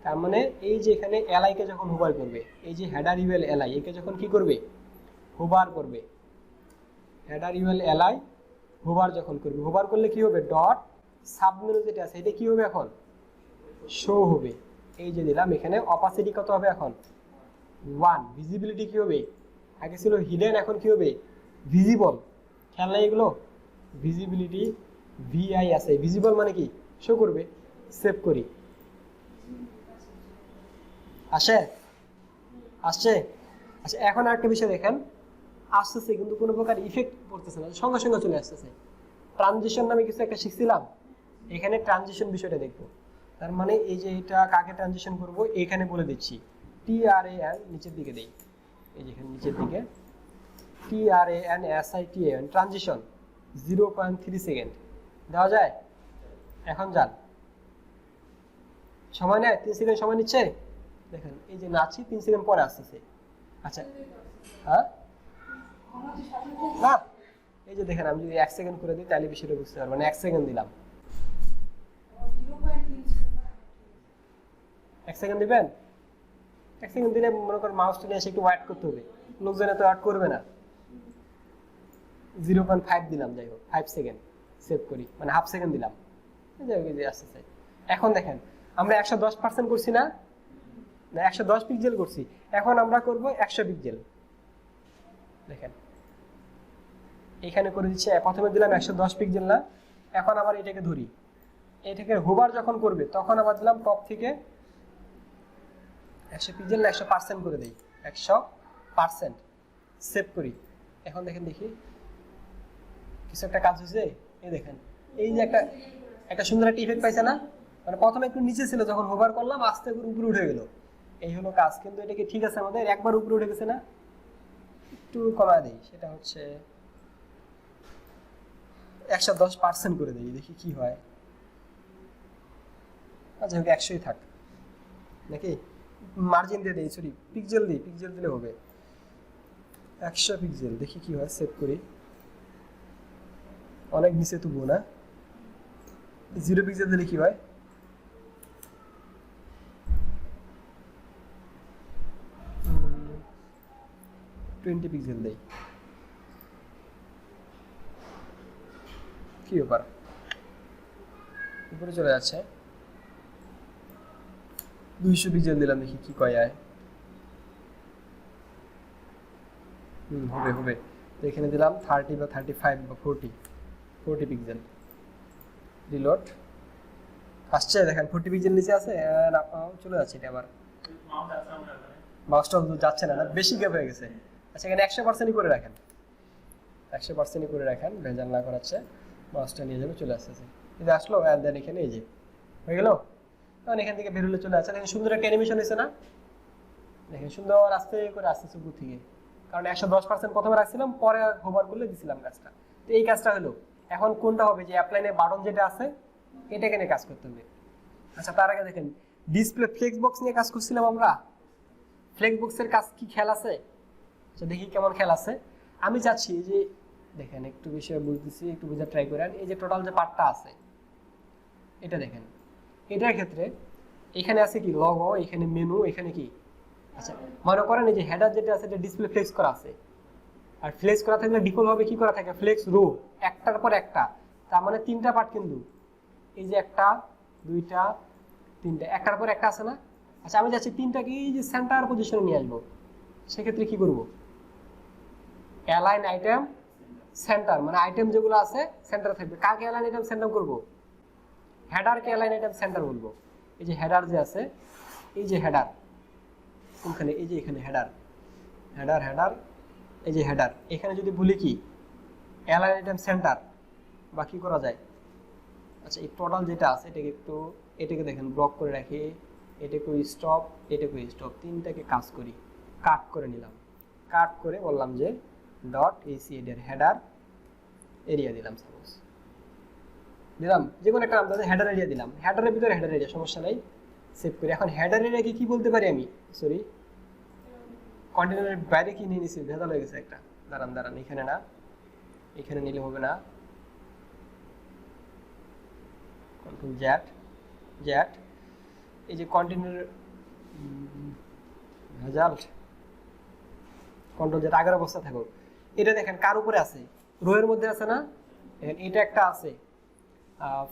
তার মানে এই যে এখানে এলআই কে যখন হোভার করবে, এই যে হেডার ইউএল এলআই, একে যখন কি করবে, হোভার করবে, হেডার ইউএল এলআই হোভার যখন করবে, হোভার করলে কি হবে, ডট সাবমেনু যেটা আছে এটা কি হবে, এখন শো হবে। এই যে দিলাম, এখানে অপাসিটি কত হবে, এখন 1। ভিজিবিলিটি কি হবে, আগে ছিল হিডেন, এখন কি হবে, ভিজিবল। খেয়াল নাই এগুলো, ভিজিবিলিটি VI আছে, ভিজিবল মানে কি, শো করবে। সেভ করি, আসছে আসছে। আচ্ছা এখন আরেকটা বিষয় দেখেন, আসতেছে কিন্তু কোনো প্রকার ইফেক্ট পড়তেছে না, সঙ্গে সঙ্গে চলে আসতেছে। ট্রানজিশন নামে কিছু একটা শিখছিলাম, এখানে ট্রানজিশন বিষয়টা দেখবো। তার মানে এই যে এটা কাকে ট্রানজিশন করব, এখানে বলে দিচ্ছি TRAN, নিচের দিকে দেই, এই যে এখানে নিচের দিকে TRANSITAN, ট্রানজিশন 0.3 সেকেন্ড দেওয়া যায়। এখন যান, সময় নেয় 3 সেকেন্ড সময় নিচ্ছে, দেখেন এই যে নাচি 3 সেকেন্ড পরে আসতেছে। আচ্ছা হ্যাঁ না, এই যে দেখেন আমি যদি 1 সেকেন্ড করে দিই তাহলে বিষয়টা বুঝতে পারবেন। মানে 1 সেকেন্ড দিলাম, 1 সেকেন্ড দিবেন। 1 সেকেন্ড দিলে মনে করেন মাউসটা নিয়ে এসে একটু ওয়েট করতে হবে, লোকজন এত ওয়েট করবে না। 0.5 দিলাম, যাই হোক 5 সেকেন্ড সেভ করি, মানে হাফ সেকেন্ড দিলাম, যাই হোক এই যে আসতেছে। এখন দেখেন আমরা 110% করছি না, 110 পিক্সেল করছি, এখন আমরা করব 100 পিক্সেল। দেখেন এখানে করে দিচ্ছি, প্রথমে দিলাম 110 পিক্সেল না, এখন আবার এটাকে ধরি, এটাকে হোভার যখন করবে তখন আবার দিলাম টপ থেকে 100 পিক্সেল না 100% করে দেই, 100% সেভ করি। এখন দেখেন দেখি কিছু একটা কাজ হয়েছে, এই দেখেন এই যে একটা সুন্দর একটা ইফেক্ট পাইছে না, মানে প্রথমে একটু নিচে ছিল, যখন হোভার করলাম আস্তে করে উপরে উঠে গেল, এই হলো কাজ। কিন্তু এটা কি ঠিক আছে আমাদের? একবার উপরে উঠে গেছে না, একটু কমায় দেই, সেটা হচ্ছে 110% করে দেই, দেখি কি হয়। আচ্ছা 100ই থাক নাকি, মার্জিন দিয়ে দেই, সরি পিক্সেল দিই, পিক্সেল দিলে হবে 100 পিক্সেল, দেখি কি হয়, সেভ করি। অনেক নিচে তুলবো না, 0 পিক্সেল দিলে কি হয়, টোয়েন্টি পিক্সেল দেই, কি ব্যাপার উপরে চলে যাচ্ছে। 200 পিক্সেল দিলাম, দেখি কি কয় যায়। হবে হবে, তো এখানে দিলাম 30 বা 35 বা 40 পিক্সেল, রিলোড আসছে, দেখেন 40 পিক্সেল নিচে আছে, চলে যাচ্ছে এটা। আবার মাউসটা যাচ্ছে না, বেশি গ্যাপ হয়ে গেছে। আচ্ছা এখানে 100%ই করে রাখেন, 100%ই করে রাখেন, ভেজাল না করাচ্ছে, মাউসটা নিয়ে যাবে, চলে আসতেছে, এটা আসলো। অ্যান্ড দেন এখানে এই যে হয়ে গেল, তখন এখান থেকে বেরোলে চলে আসছে। দেখেন সুন্দর একটা অ্যানিমেশন হয়েছে না, দেখেন সুন্দর আস্তে করে আসতেছে উপর থেকে, কারণ 110% প্রথমে রাখছিলাম, পরে হোভার করলে দিছিলাম কাজটা। তো এই কাজটা হলো, এখন কোনটা হবে, যে অ্যাপ্লাইনে বাটন যেটা আছে এটাকে নিয়ে কাজ করতে হবে। আচ্ছা তার আগে দেখেন ডিসপ্লে ফ্লেক্স বক্স নিয়ে কাজ করছিলাম আমরা, ফ্লেক্স বক্সের কাজ কি খেয়াল আছে? আচ্ছা দেখি কেমন খেয়াল আছে। আমি চাচ্ছি যে দেখেন একটু বিষয় বলতেছি, একটু বোঝার ট্রাই করেন। এই যে টোটাল যে পার্টটা আছে এটা দেখেন, এটার ক্ষেত্রে এখানে আছে কি লগো, এখানে মেনু, এখানে কি, আচ্ছা মনে করেন এই যে হেডার যেটা আছে এটা ডিসপ্লে ফ্লেক্স করা আছে, আর ফ্লেক্স করা থাকলে ডিফল্ট ভাবে কি করা থাকে, ফ্লেক্স রো, একটার পর একটা, তার মানে 3টা পার্ট কিন্তু, এই যে 1টা 2টা 3টা, একটার পর একটা আছে না। আচ্ছা আমি যাচ্ছি 3টাকে এই যে সেন্টার পজিশনে নিয়ে আসবো, সেক্ষেত্রে কি করব, অ্যালাইন আইটেম সেন্টার, মানে আইটেম যেগুলো আছে সেন্টারে থাকবে। কাকে অ্যালাইন আইটেম সেন্টার করব, হেডারকে অ্যালাইন আইটেম সেন্টার বলবো। এই যে হেডার যে আছে, এই যে হেডার কোনখানে, এই যে এখানে হেডার, হেডার হেডার, এই যে হেডার, এখানে যদি বলি কি অ্যালাইন আইটেম সেন্টার, বা কি করা যায়। আচ্ছা এই টোটাল যেটা আছে এটাকে দেখেন ব্লক করে রাখি, এটাকে স্টপ, এটাকে স্টপ, 3টাকে কাজ করি, কাট করে নিলাম, কাট করে বললাম যে ডট এসি এর হেডার এরিয়া দিলাম, সাপোজ দিলাম যে কোনো একটা নাম, হেডার এরিয়া দিলাম, হেডারের ভিতরে হেডার এরিয়া, সমস্যা নাই, সেভ করি। এখন হেডার এরিয়াকে কি বলতে পারি আমি, সরি কন্টেনারের বাইরে কি নিয়ে নিছি, ভেজাল হয়ে গেছে একটা, দাঁড়ান এখানে না, এখানে নিলে হবে না, কন্ট্রোল জ্যাট, এই যে কন্টেনার রেজাল্ট, কন্ট্রোল জ্যাট আগের অবস্থা থাকো। এটা দেখেন কার উপরে আছে, রোয়ের মধ্যে আছে না, এটা একটা আছে।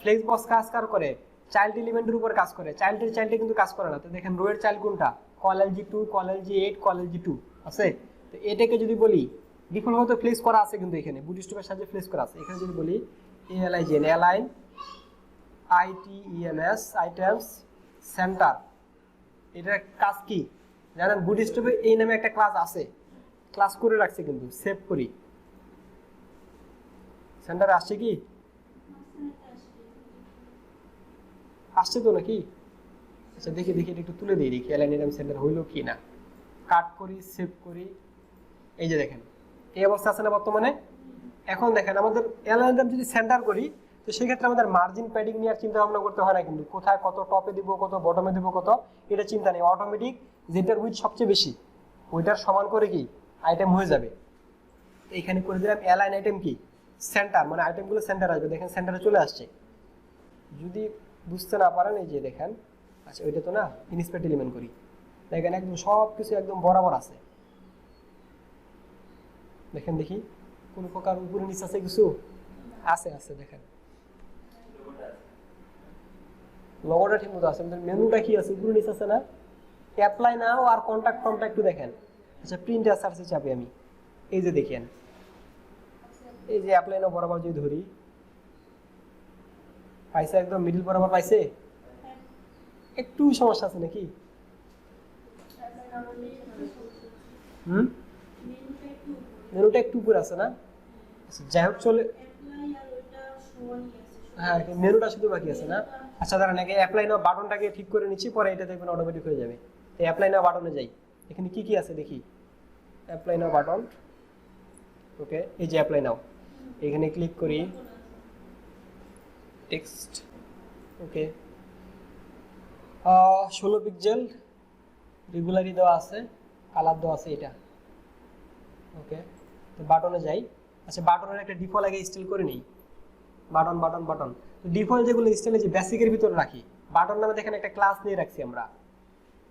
ফ্লেক্স বক্স কাজ কার করে, চাইল্ড এলিমেন্টের উপর কাজ করে, চাইল্ডে কিন্তু কাজ করে না। তো দেখেন রোয়ের চাইল্ড কোনটা, call LG 2, col LG 8, col LG 2 আছে। তো এটাকে যদি বলি ডিফল্ট ভাবে ফ্লেক্স করা আছে, কিন্তু এখানে বুটস্ট্র্যাপের সাহায্যে ফ্লেক্স করা আছে। এখানে যদি বলি এএলআইজেন, অ্যালাইন আইটিএমএস আইটেমস সেন্টার, এটার কাজ কি জানেন, বুটস্ট্র্যাপে এই নামে একটা ক্লাস আছে, ক্লাস করে রাখছে, কিন্তু সেভ করি, সেন্টারে আসছে কি, আসছে তো নাকি। আচ্ছা দেখি এটা একটু তুলে দিই, দেখি অ্যালাইন আইটেম সেন্টার হইলো কি না, কাট করি, সেভ করি, এই যে দেখেন এই অবস্থা আছে না বর্তমানে। এখন দেখেন আমাদের অ্যালাইন আইটেম যদি সেন্টার করি, তো সেই ক্ষেত্রে আমাদের মার্জিন প্যাডিং নিয়ে আর চিন্তা ভাবনা করতে হয় না, কিন্তু কোথায় কত টপে দিব, কত বটমে দিব, কত এটা চিন্তা নেই, অটোমেটিক যেটার উইথ সবচেয়ে বেশি ওইটার সমান করে কি আইটেম হয়ে যাবে। এইখানে করে দিলাম অ্যালাইন আইটেম কি সেন্টার, মানে আইটেমগুলো সেন্টার আসবে, দেখেন সেন্টারে চলে আসছে। যদি বুঝতে না পারেন এই যে দেখেন, আচ্ছা ওইটা তো না, ইনস্পেক্ট এলিমেন্ট করি, দেখেন একদম সব কিছু একদম বরাবর আছে। দেখেন দেখি কোনো প্রকার উপরে নিচে আছে কিছু, আছে আছে দেখেন লগোটা ঠিক মতো আছে, মেনুটা কি আছে উপরে নিচে আছে না, অ্যাপ্লাই নাও আর কন্টাক্ট ফর্মটা একটু দেখেন। আচ্ছা প্রিন্ট সার্চে চাপি আমি, এই যে দেখেন এই যে অ্যাপ্লাই নাও বরাবর যদি ধরি, পাইছে একদম মিডল বরাবর পাইছে, একটু সমস্যা আছে নাকি? মেনুটা একটু উপরে আছে না, যাই হোক চলে, হ্যাঁ মেনুটা শুধু বাকি আছে না। আচ্ছা দাঁড়ান আগে অ্যাপ্লাই নাও বাটনটাকে ঠিক করে নিচ্ছি, পরে এটা দেখবেন অটোমেটিক হয়ে যাবে। তো অ্যাপ্লাই নাও বাটনে যাই, এখানে কি কি আছে দেখি, অ্যাপ্লাই নাও বাটন, ওকে এই যে অ্যাপ্লাই নাও, এখানে ক্লিক করি, টেক্সট ওকে 16 পিক্সেল রেগুলারই দেওয়া আছে, কালার দেওয়া আছে এটা, ওকে তো বাটনে যাই। আচ্ছা বাটনের একটা ডিফল্ট আগে ইনস্টল করে নিই, বাটন বাটন বাটন, তো ডিফল্ট যেগুলো ইনস্টলে যে বেসিকের ভিতরে রাখি, বাটন নামে দেখেন একটা ক্লাস নিয়ে রাখছি আমরা।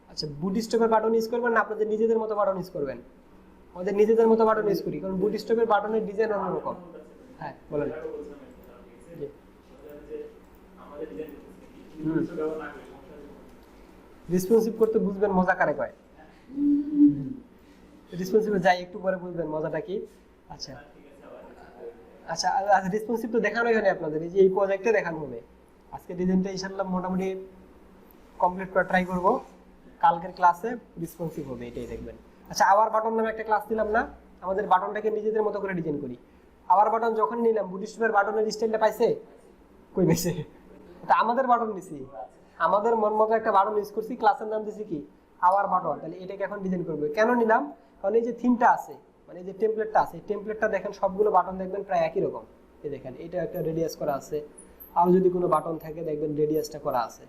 আচ্ছা বুটস্ট্র্যাপের বাটন ইউজ করবেন না আপনাদের নিজেদের মতো বাটন ইউজ করবেন? আমাদের নিজেদের মতো বাটন ইউজ করি, কারণ বুটস্ট্র্যাপের বাটনের ডিজাইন অন্যরকম। হ্যাঁ বলেন। রেসপন্সিভ করতে বুঝবেন মজা কারে কয়, রেসপন্সিভ যাই একটু পরে বুঝবেন মজাটা কি। আচ্ছা আচ্ছা রেসপন্সিভ তো দেখানোই হয়নি আপনাদের, এই যে এই প্রজেক্টে দেখানো হবে। আজকে ডিজাইনটা ইনশাআল্লাহ মোটামুটি কমপ্লিট করা ট্রাই করব, কালকের ক্লাসে রেসপন্সিভ হবে এটাই দেখবেন। আচ্ছা আওয়ার বাটন নামে একটা ক্লাস দিলাম না, আমাদের বাটনটাকে নিজেদের মতো করে ডিজাইন করি। আওয়ার বাটন যখন নিলাম বুটস্ট্র্যাপের বাটনের স্টাইলটা পাইছে, কই পাইছে, এটা আমাদের বাটন নিছি, আমাদের মন মতো একটা বাটন ইউজ করছি, ক্লাসের নাম দিছি কি আওয়ার বাটন। তাহলে এটাকে এখন ডিজাইন করব, কেন নিলাম, কারণ এই যে থিমটা আছে, মানে এই যে টেমপ্লেটটা আছে, এই টেমপ্লেটটা দেখেন সবগুলো বাটন দেখবেন প্রায় একই রকম। এই দেখেন এটা একটা রেডিয়াস করা আছে, আর যদি কোনো বাটন থাকে দেখবেন রেডিয়াসটা করা আছে।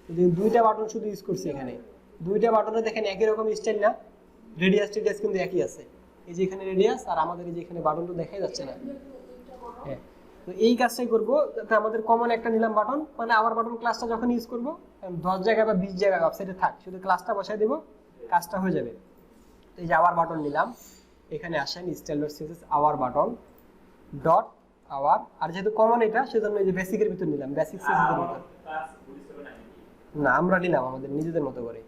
যদি দুইটা বাটন শুধু ইউজ করছি, এখানে দুইটা বাটনে দেখেন একই রকম স্টাইল না, রেডিয়াস টেডিয়াস কিন্তু একই আছে। এই যে এখানে রেডিয়াস আর আমাদের এই যে এখানে বাটন তো দেখাই যাচ্ছে না। হ্যাঁ তো এই কাজটাই করবো, যাতে আমাদের কমন একটা নিলাম বাটন, মানে আবার বাটন ক্লাসটা যখন ইউজ করবো 10 জায়গা বা 20 জায়গা ওয়েবসাইটে থাক, শুধু ক্লাসটা বসাই দেবো, কাজটা হয়ে যাবে। তো এই যে আওয়ার বাটন নিলাম, এখানে আসেন style.css our button dot our, আর যেহেতু কমন এটা সেজন্য এই যে বেসিকের ভিতর নিলাম, বেসিক সিএসএস এর ভিতর না, আমরা নিলাম আমাদের নিজেদের মতো করে।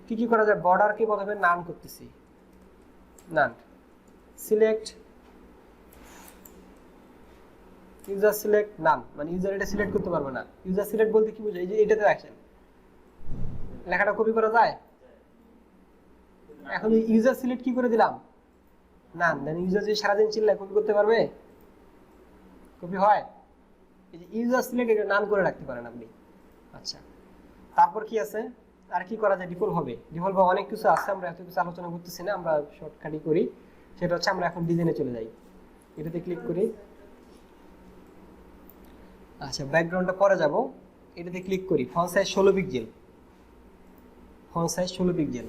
কি কি করা যায়, বর্ডারকে প্রথমে নান করতেছি, নান সিলেক্ট ইউজার সিলেক্ট নান, মানে ইউজার এটা সিলেক্ট করতে পারবে না। ইউজার সিলেক্ট বলতে কি বোঝায়, এই যে এটাতে রাখেন, লেখাটা কপি করা যায়। এখন ইউজার সিলেক্ট কি করে দিলাম, নান, দেন ইউজার যদি সারাদিন চিল্লায় কপি করতে পারবে, কপি হয়। এই যে ইউজার সিলেক্ট এটা নান করে রাখতে পারেন আপনি। আচ্ছা তারপর কি আছে, আর কি করা যায়, ডিফল্ট হবে, ডিফল্ট বা অনেক কিছু আছে, আমরা এত কিছু আলোচনা করতেছি না, আমরা শর্টকাটই করি। সেটা হচ্ছে আমরা এখন ডিজাইনে চলে যাই, এটাতে ক্লিক করি। আচ্ছা ব্যাকগ্রাউন্ডটা পরে যাব, এটাতে ক্লিক করি, font size 16 pixel, font size 16 pixel,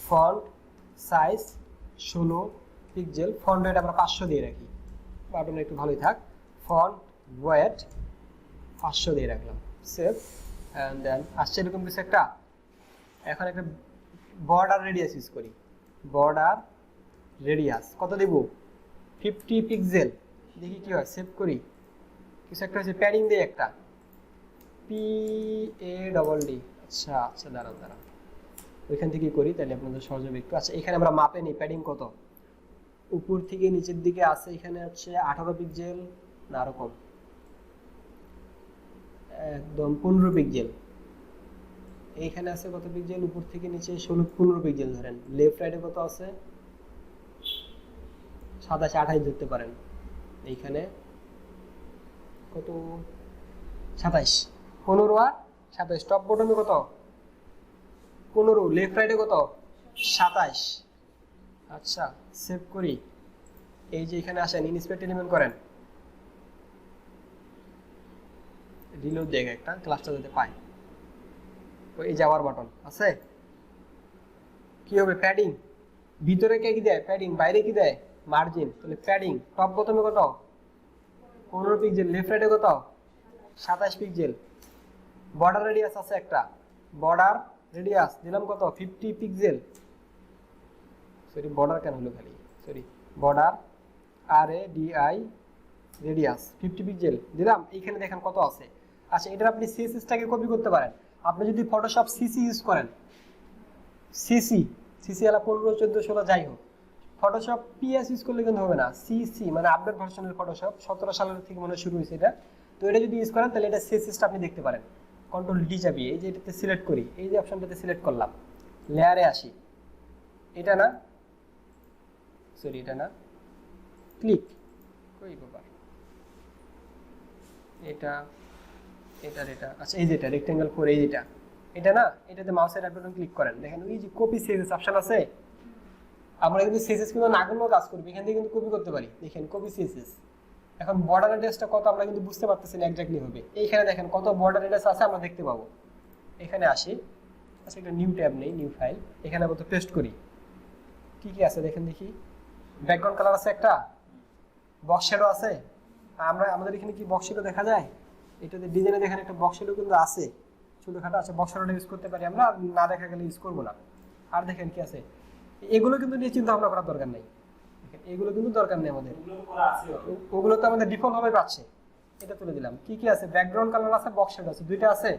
font size 16 pixel, font wait আমরা 500 দিয়ে রাখি, বাটন একটু ভালোই থাক, ফন্ট ওয়েট 500 দিয়ে রাখলাম, সেভ এন্ড দেন আসছে এরকম কিছু একটা। এখন একটা বর্ডার রেডিয়াস ইউজ করি, বর্ডার রেডিয়াস কত দেব, 50 পিক্সেল, দেখি কি হয়, সেভ করি। কিছু একটা হচ্ছে প্যাডিং দেই একটা, PADD, আচ্ছা আচ্ছা দাঁড়ান দাঁড়ান ওইখান থেকে করি, তাহলে আপনাদের সহজ হবে একটু। আচ্ছা এখানে আমরা মাপে নিই প্যাডিং কত, উপর থেকে নিচের দিকে আছে, এখানে হচ্ছে 18 পিক্সেল না আরো কম, একদম 15 পিক্সেল, এইখানে আছে কত পিক্সেল, উপর থেকে নিচে 15 পিক্সেল ধরেন, লেফট রাইটে কত আছে 27 28 ধরতে পারেন, এইখানে কত 27, 15 আর 27, টপ বটমে কত 15, লেফট রাইটে কত 27। আচ্ছা সেভ করি, এই যে এখানে আসেন ইনস্পেক্ট এলিমেন্ট করেন, রিলোড জায়গা একটা ক্লাসটা যাতে পায়। এই যাওয়ার বাটন আছে, কি হবে প্যাডিং, ভিতরে কে কি দেয় প্যাডিং, বাইরে কি দেয় মার্জিন, তাহলে প্যাডিং টপ বোতামে কত 15 পিক্সেল, লেফট রাইটে কত 27 পিক্সেল। বর্ডার রেডিয়াস আছে একটা, বর্ডার রেডিয়াস দিলাম কত 50 পিক্সেল, সরি বর্ডার কেন হলো খালি, sorry border RADI radius 50 pixel দিলাম। এইখানে দেখেন কত আছে। আচ্ছা এটা আপনি সিএসএসটাকে কপি করতে পারেন। আপনি যদি ফটোশপ সিসি ইউজ করেন, সিসি আলা 15 14 16 যাই হোক, ফটোশপ পিএস ইউজ করলে কিন্তু হবে না, সিসি মানে আপডেট ভার্সনের ফটোশপ 17 সালের থেকে মনে শুরু হয়েছে এটা। তো এটা যদি ইউজ করেন তাহলে এটা সিএসএসটা আপনি দেখতে পারেন। কন্ট্রোল ডি চাপিয়ে এই যে এটাতে সিলেক্ট করি, এই যে অপশনটাতে সিলেক্ট করলাম, লেয়ারে আসি, এটা না সরি এটা না, ক্লিক কই ব্যাপার, এটা আচ্ছা এই যেটা রেক্টেঙ্গেল 4 এই যেটা, এটা না, এটাতে মাউসের রাইট বাটন ক্লিক করেন, দেখেন ওই যে কপি সিএসএস অপশন আছে। আমরা কিন্তু সিএসএস কিন্তু নাগুলো কাজ করবে, এখান থেকে কিন্তু কপি করতে পারি, দেখেন কপি সিএসএস। এখন বর্ডার রেডিয়াসটা কত আমরা কিন্তু বুঝতে পারতেছি না এক্স্যাক্টলি হবে, এইখানে দেখেন কত বর্ডার রেডিয়াস আছে আমরা দেখতে পাবো। এখানে আসি, আচ্ছা একটা নিউ ট্যাব নেই, নিউ ফাইল, এখানে আবার তো পেস্ট করি, কি কি আছে দেখেন দেখি, ব্যাকগ্রাউন্ড কালার আছে একটা, বক্স শ্যাডো আছে, আমাদের এখানে কি বক্স শ্যাডো দেখা যায়, এটাতে ডিজাইনে দেখেন একটা বক্স শ্যাডো কিন্তু আছে ছোটখাটো আছে, বক্স শ্যাডোটা ইউজ করতে পারি আমরা, না দেখা গেলে ইউজ করবো না। আর দেখেন কি আছে, এগুলো কিন্তু নিয়ে চিন্তা ভাবনা করার দরকার নেই, এগুলো কিন্তু দরকার নেই আমাদের, ওগুলো তো আমাদের ডিফল্ট ভাবে পাচ্ছে। এটা তুলে দিলাম, কি কি আছে, ব্যাকগ্রাউন্ড কালার আছে, বক্স শ্যাডো আছে, দুইটা আছে।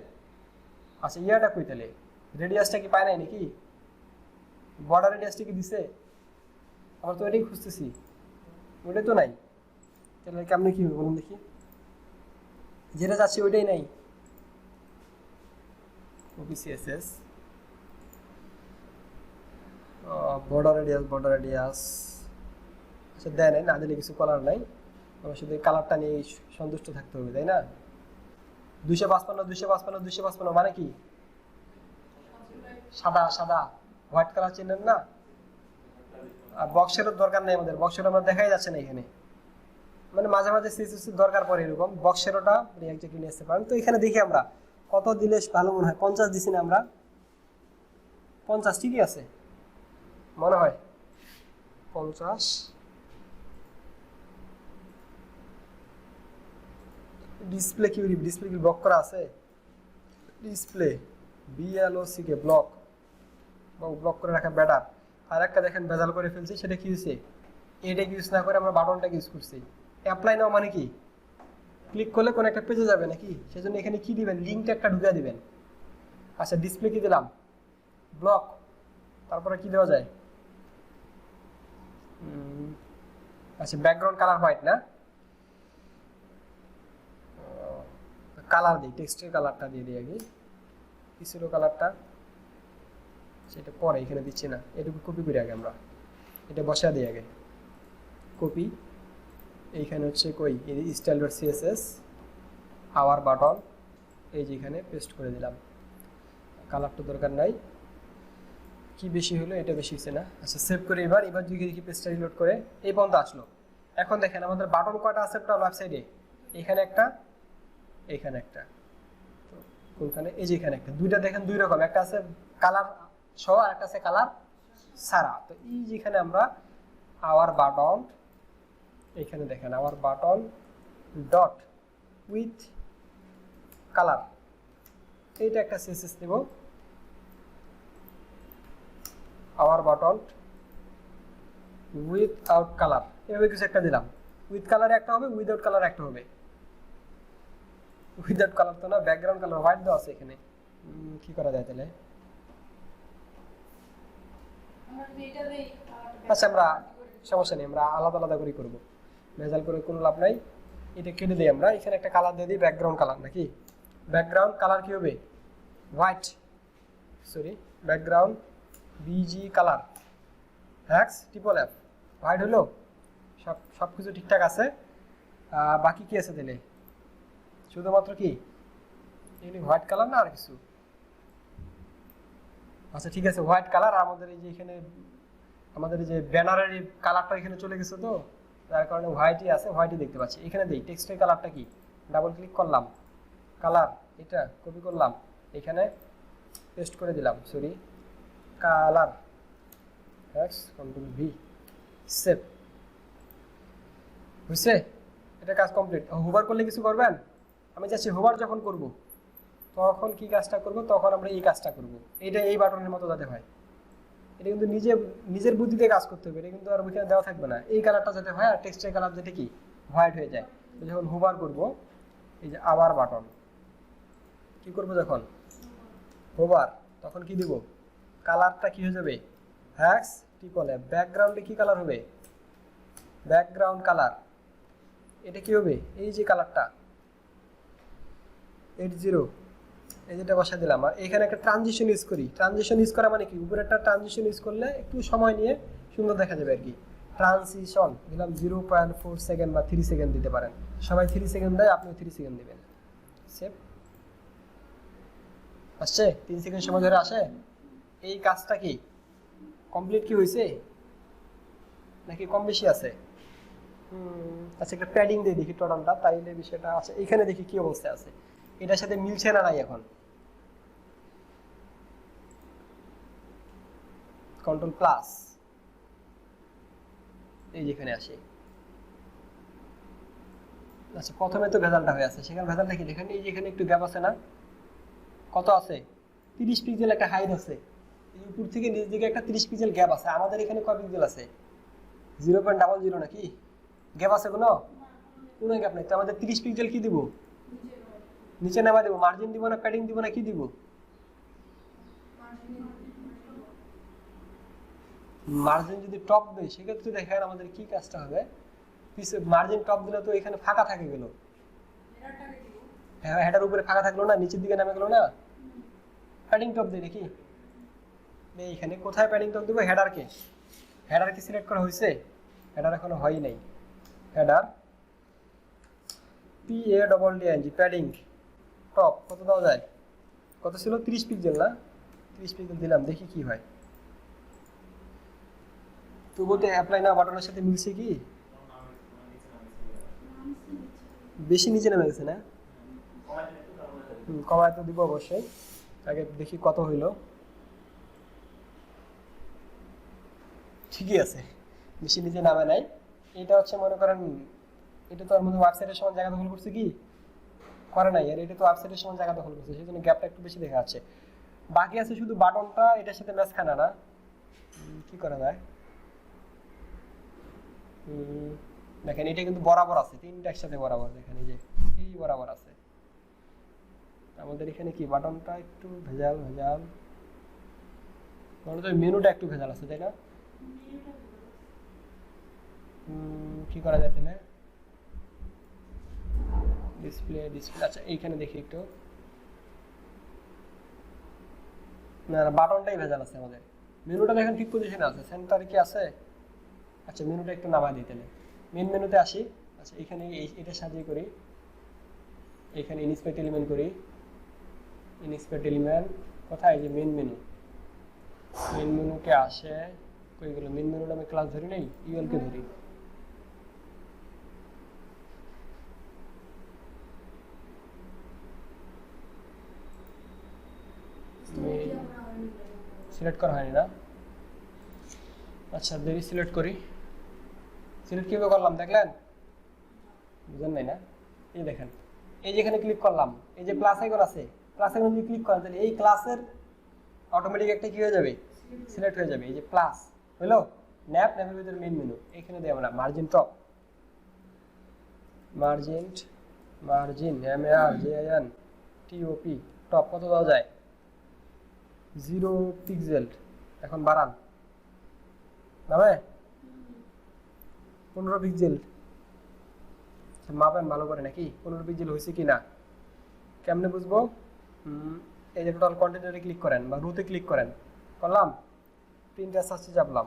আচ্ছা ইয়াটা কই তাহলে, রেডিয়াসটা কি পায় নাই নাকি, বর্ডার রেডিয়াসটা কি দিছে, আমরা তো এটাই খুঁজতেছি, ওটাই তো নাই, তাহলে কেমনে কি হবে বলুন দেখি, যেটা যাচ্ছে ওইটাই নাই। OPCSS বর্ডার রেডিয়াস আচ্ছা দেয় নাই, না দিলে কিছু করার নাই, আমরা শুধু কালারটা নিয়ে সন্তুষ্ট থাকতে হবে, তাই না। 255 মানে কি, সাদা সাদা হোয়াইট কালার চেনেন না। আর বক্সের দরকার নেই আমাদের, বক্সের আমরা দেখাই যাচ্ছে না এখানে, মানে মাঝে মাঝে সিএসএস দরকার পড়ে এরকম, বক্সেরটা রিঅ্যাক্টে নিয়ে আসতে পারেন। তো এখানে দেখি আমরা কত দিলে ভালো মনে হয়, 50 দিছি না আমরা, 50 ঠিকই আছে মনে হয়, 50 ডিসপ্লে কি ব্লক করা আছে, ডিসপ্লে BLOC কে ব্লক করে রাখা বেটার। আর একটা দেখেন বেজাল করে ফেলছি, সেটা কি হয়েছে, এটাকে ইউজ না করে আমরা বাটনটাকে ইউজ করছি। অ্যাপ্লাই নাও মানে কি, ক্লিক করলে কোন একটা পেজে যাবে নাকি, সেজন্য এখানে কি দিবেন, লিংকটা একটা ঢুকা দিবেন। আচ্ছা ডিসপ্লে কি দিলাম, ব্লক, তারপরে কি দেওয়া যায়, আচ্ছা ব্যাকগ্রাউন্ড কালার হোয়াইট না, কালার দিই, টেক্সটের কালারটা দিয়ে দিই আগে, কিসের কালারটা সেটা পরে এখানে দিচ্ছি না, এটুকু কপি করি আগে আমরা, এটা বসা দিই আগে, কপি, এইখানে হচ্ছে কই style.css আওয়ার বাটন, এই যে এখানে পেস্ট করে দিলাম, কালারটা দরকার নাই, কি বেশি হলো, এটা বেশি হচ্ছে না। আচ্ছা সেভ করে এবার দেখি পেজটা রিলোড করে, এই পর্যন্ত আসলো। এখন দেখেন আমাদের বাটন কয়টা আছে একটা ওয়েবসাইটে, এখানে একটা, এখানে একটা, তো কোনখানে, এই যে এখানে একটা, দুইটা দেখেন দুই রকম, একটা আছে কালার সহ আর একটা আছে কালার ছাড়া। তো এই যেখানে আমরা আওয়ার বাটন, এখানে দেখেন hover button dot with colour, এইটা একটা সিএসএস দেব, আওয়ার বাটন উইথআউট কালার, এভাবে কিছু একটা দিলাম, উইথ কালার একটা হবে, উইথআউট কালার একটা হবে। উইথআউট কালার তো না, ব্যাকগ্রাউন্ড কালার হোয়াইট দেওয়া আছে এখানে, কি করা যায় তাহলে, আচ্ছা আমরা সমস্যা নেই, আমরা আলাদা আলাদা করে করবো, ভেজাল করে কোনো লাভ নাই, এটা কেটে দিই আমরা, এখানে একটা কালার দিয়ে দিই, ব্যাকগ্রাউন্ড কালার নাকি, ব্যাকগ্রাউন্ড কালার কি হবে white, sorry background BG colour F white হলো, সব কিছু ঠিকঠাক আছে। বাকি কি আছে তাহলে, শুধুমাত্র কি এগুলি হোয়াইট কালার না আর কিছু, আচ্ছা ঠিক আছে হোয়াইট কালার। আমাদের এই যে এখানে আমাদের এই যে ব্যানারের কালারটা এখানে চলে গেছে, তো যার কারণে হোয়াইটই আছে, হোয়াইটই দেখতে পাচ্ছি। এখানে দেই টেক্সটের কালারটা কি, ডাবল ক্লিক করলাম, কালার, এটা কপি করলাম, এখানে পেস্ট করে দিলাম, sorry colour, x control V, save. বুঝছে? এটা কাজ কমপ্লিট। হোভার করলে কিছু করবেন? আমি চাচ্ছি হোভার যখন করব তখন কি কাজটা করব, তখন আমরা এই কাজটা করব, এটা এই বাটনের মতো যাতে হয়। এটা কিন্তু নিজের বুদ্ধিতে কাজ করতে হবে, এটা কিন্তু আর ওইখানে দেওয়া থাকবে না। এই কালারটা যাতে হয় আর টেক্সটের কালার যেটা কি হোয়াইট হয়ে যায়। তো যখন হোভার করব, এই যে আবার বাটন কি করব, যখন হোভার তখন কি দিব, কালারটা কি হয়ে যাবে, হ্যাক্স টিপলে ব্যাকগ্রাউন্ডে কি কালার হবে, ব্যাকগ্রাউন্ড কালার। এটা কি হবে, এই যে কালারটা 80, এই যেটা বসা দিলাম। আর এখানে একটা ট্রানজিশন ইউজ করি। ট্রানজিশন ইউজ করা মানে কি, উপরে একটা ট্রানজিশন ইউজ করলে একটু সময় নিয়ে সুন্দর দেখা যাবে আর কি। ট্রানজিশন দিলাম 0.4 সেকেন্ড বা 3 সেকেন্ড দিতে পারেন, সবাই 3 সেকেন্ড দেয়, আপনিও 3 সেকেন্ড দিবেন। সেভ। আসছে 3 সেকেন্ড সময় ধরে আসে। এই কাজটা কি কমপ্লিট কি হয়েছে নাকি কম বেশি আছে? আচ্ছা, একটা প্যাডিং দিয়ে দেখি টোটালটা, তাইলে বিষয়টা আছে। এখানে দেখি কি অবস্থা আছে, এটার সাথে মিলছে না নাই। এখন কন্ট্রোল প্লাস, এই যেখানে আসে। আচ্ছা, প্রথমে তো ভেজালটা হয়ে আছে, সেখানে ভেজালটা কি দেখেন, এই যেখানে একটু গ্যাপ আছে না, কত আছে 30 পিক্সেল একটা হাইট আছে, এই উপর থেকে নিচ দিকে একটা 30 পিক্সেল গ্যাপ আছে। আমাদের এখানে কয় পিক্সেল আছে, 0.00 নাকি গ্যাপ আছে? কোনো গ্যাপ নেই। তো আমাদের 30 পিক্সেল কি দিব, নিচে নামা দেবো, মার্জিন দিব না প্যাডিং দিব না কি দিব? মার্জিন যদি টপ দেয় সেক্ষেত্রে দেখেন আমাদের কি কাজটা হবে, মার্জিন টপ দিলে তো এখানে ফাঁকা থাকে গেল, হ্যাঁ হেডার উপরে ফাঁকা থাকলো না, নিচের দিকে নামে গেল না, প্যাডিং টপ দেয় নাকি? এইখানে কোথায় প্যাডিং টপ দেবো, হেডারকে, হেডারকে সিলেক্ট করা হয়েছে, হেডার এখনো হয় নাই। হেডার PADDING প্যাডিং টপ কত দেওয়া যায়, কত ছিল 30 পিক্সেল না, 30 পিক্সেল দিলাম, দেখি কি হয়। তো বলতে অ্যাপ্লাই না বাটনের সাথে মিলছে কি, বেশি নিচে নেমে গেছে না? কমায় তো দিব অবশ্যই, আগে দেখি কত হইলো। ঠিকই আছে, বেশি নিচে নামে নাই। এটা হচ্ছে মনে করেন, এটা তো আর মধ্যে ওয়েবসাইটের সমান জায়গা দখল করছে কি করে নাই, আর এটা তো ওয়েবসাইটের সমান জায়গা দখল করছে, সেই জন্য গ্যাপটা একটু বেশি দেখা যাচ্ছে। বাকি আছে শুধু বাটনটা এটার সাথে ম্যাচ খানা না, কি করা যায়? দেখেন এটা কিন্তু বরাবর আছে, তিনটা একসাথে বরাবর, দেখেন এই যে এই বরাবর আছে। আমাদের এখানে কি বাটনটা একটু ভেজাল ভেজাল, মেনুটা একটু ভেজাল আছে, তাই না? কি করা যায় তাহলে, ডিসপ্লে, আচ্ছা এইখানে দেখি একটু, না বাটনটাই ভেজাল আছে আমাদের। মেনুটা দেখেন ঠিক পজিশনে আছে, সেন্টারে কি আছে? আচ্ছা মেনুটা একটু নামাই দিই তাহলে, মেন মেনুতে আসি। আচ্ছা এখানে এটা সাজিয়ে করি, এখানে ইনস্পেক্ট এলিমেন্ট করি, ইনস্পেক্ট এলিমেন্ট কোথায়, যে মেন মেনু, মেন মেনুকে আসে কই গেল, মেন মেনুটা আমি ক্লাস ধরি নাই, ইউএল কে ধরি। সিলেক্ট করা হয়নি না, আচ্ছা দেরি সিলেক্ট করি। সিলেক্ট কিভাবে করলাম দেখলেন, বুঝেন নাই না? এই দেখেন, এই যেখানে ক্লিক করলাম, এই যে প্লাস আইকন আছে, প্লাস আইকন যদি ক্লিক করেন তাহলে এই ক্লাসের অটোমেটিক একটা কি হয়ে যাবে, সিলেক্ট হয়ে যাবে। এই যে প্লাস হলো, ন্যাপের ভিতরে মেইন মেনু, এখানে দেব না margin top, margin MARGIN top কত দেওয়া যায়, 0 পিক্সেল। এখন বাড়ান, নামে 15 পিক্সেল, মাপেন ভালো করে নাকি 15 পিক্সেল হয়েছে কি না, কেমনে বুঝবো? এই যে টোটাল কন্টেন্টে ক্লিক করেন বা রুতে ক্লিক করেন, করলাম, প্রিন্ট সার্চে চাপলাম,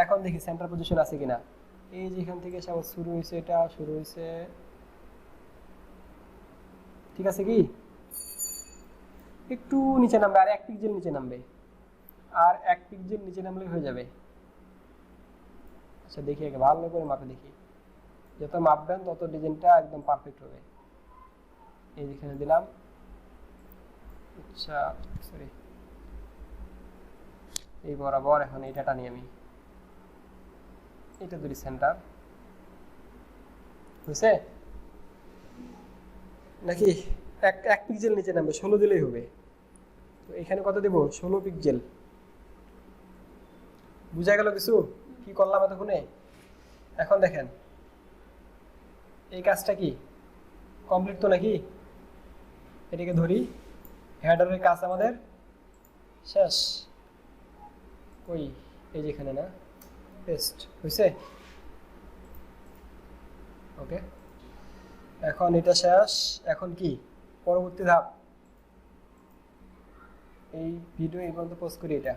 এখন দেখি সেন্টার পজিশন আছে কিনা। এই যে এখান থেকে সব শুরু হয়েছে, এটা শুরু হয়েছে, ঠিক আছে কি? একটু নিচে নামবে, আর 1 পিক্সেল নিচে নামবে, আর 1 পিক্সেল নিচে নামলে হয়ে যাবে। আচ্ছা দেখি আগে ভালো করে মাপে দেখি, যত মাপবেন তত ডিজাইনটা একদম পারফেক্ট হবে। এই যেখানে দিলাম, আচ্ছা সরি, এই বরাবর এখন এইটা টানি আমি, এটা ধরি সেন্টার, হয়েছে নাকি? এক পিক্সেল নিচে নামবে, 16 দিলেই হবে। তো এখানে কত দেব? 16 পিক্সেল। বুঝা গেল কিছু কি করলাম এতক্ষণে? এখন দেখেন এই কাজটা কি কমপ্লিট তো নাকি? এটাকে ধরি, হেডারের কাজ আমাদের শেষ। ওই এই যেখানে না, পেস্ট হয়েছে। ওকে, এখন এটা শেষ। এখন কি পরবর্তী ধাপ? এই ভিডিও এই পর্যন্ত পোস্ট করি এটা।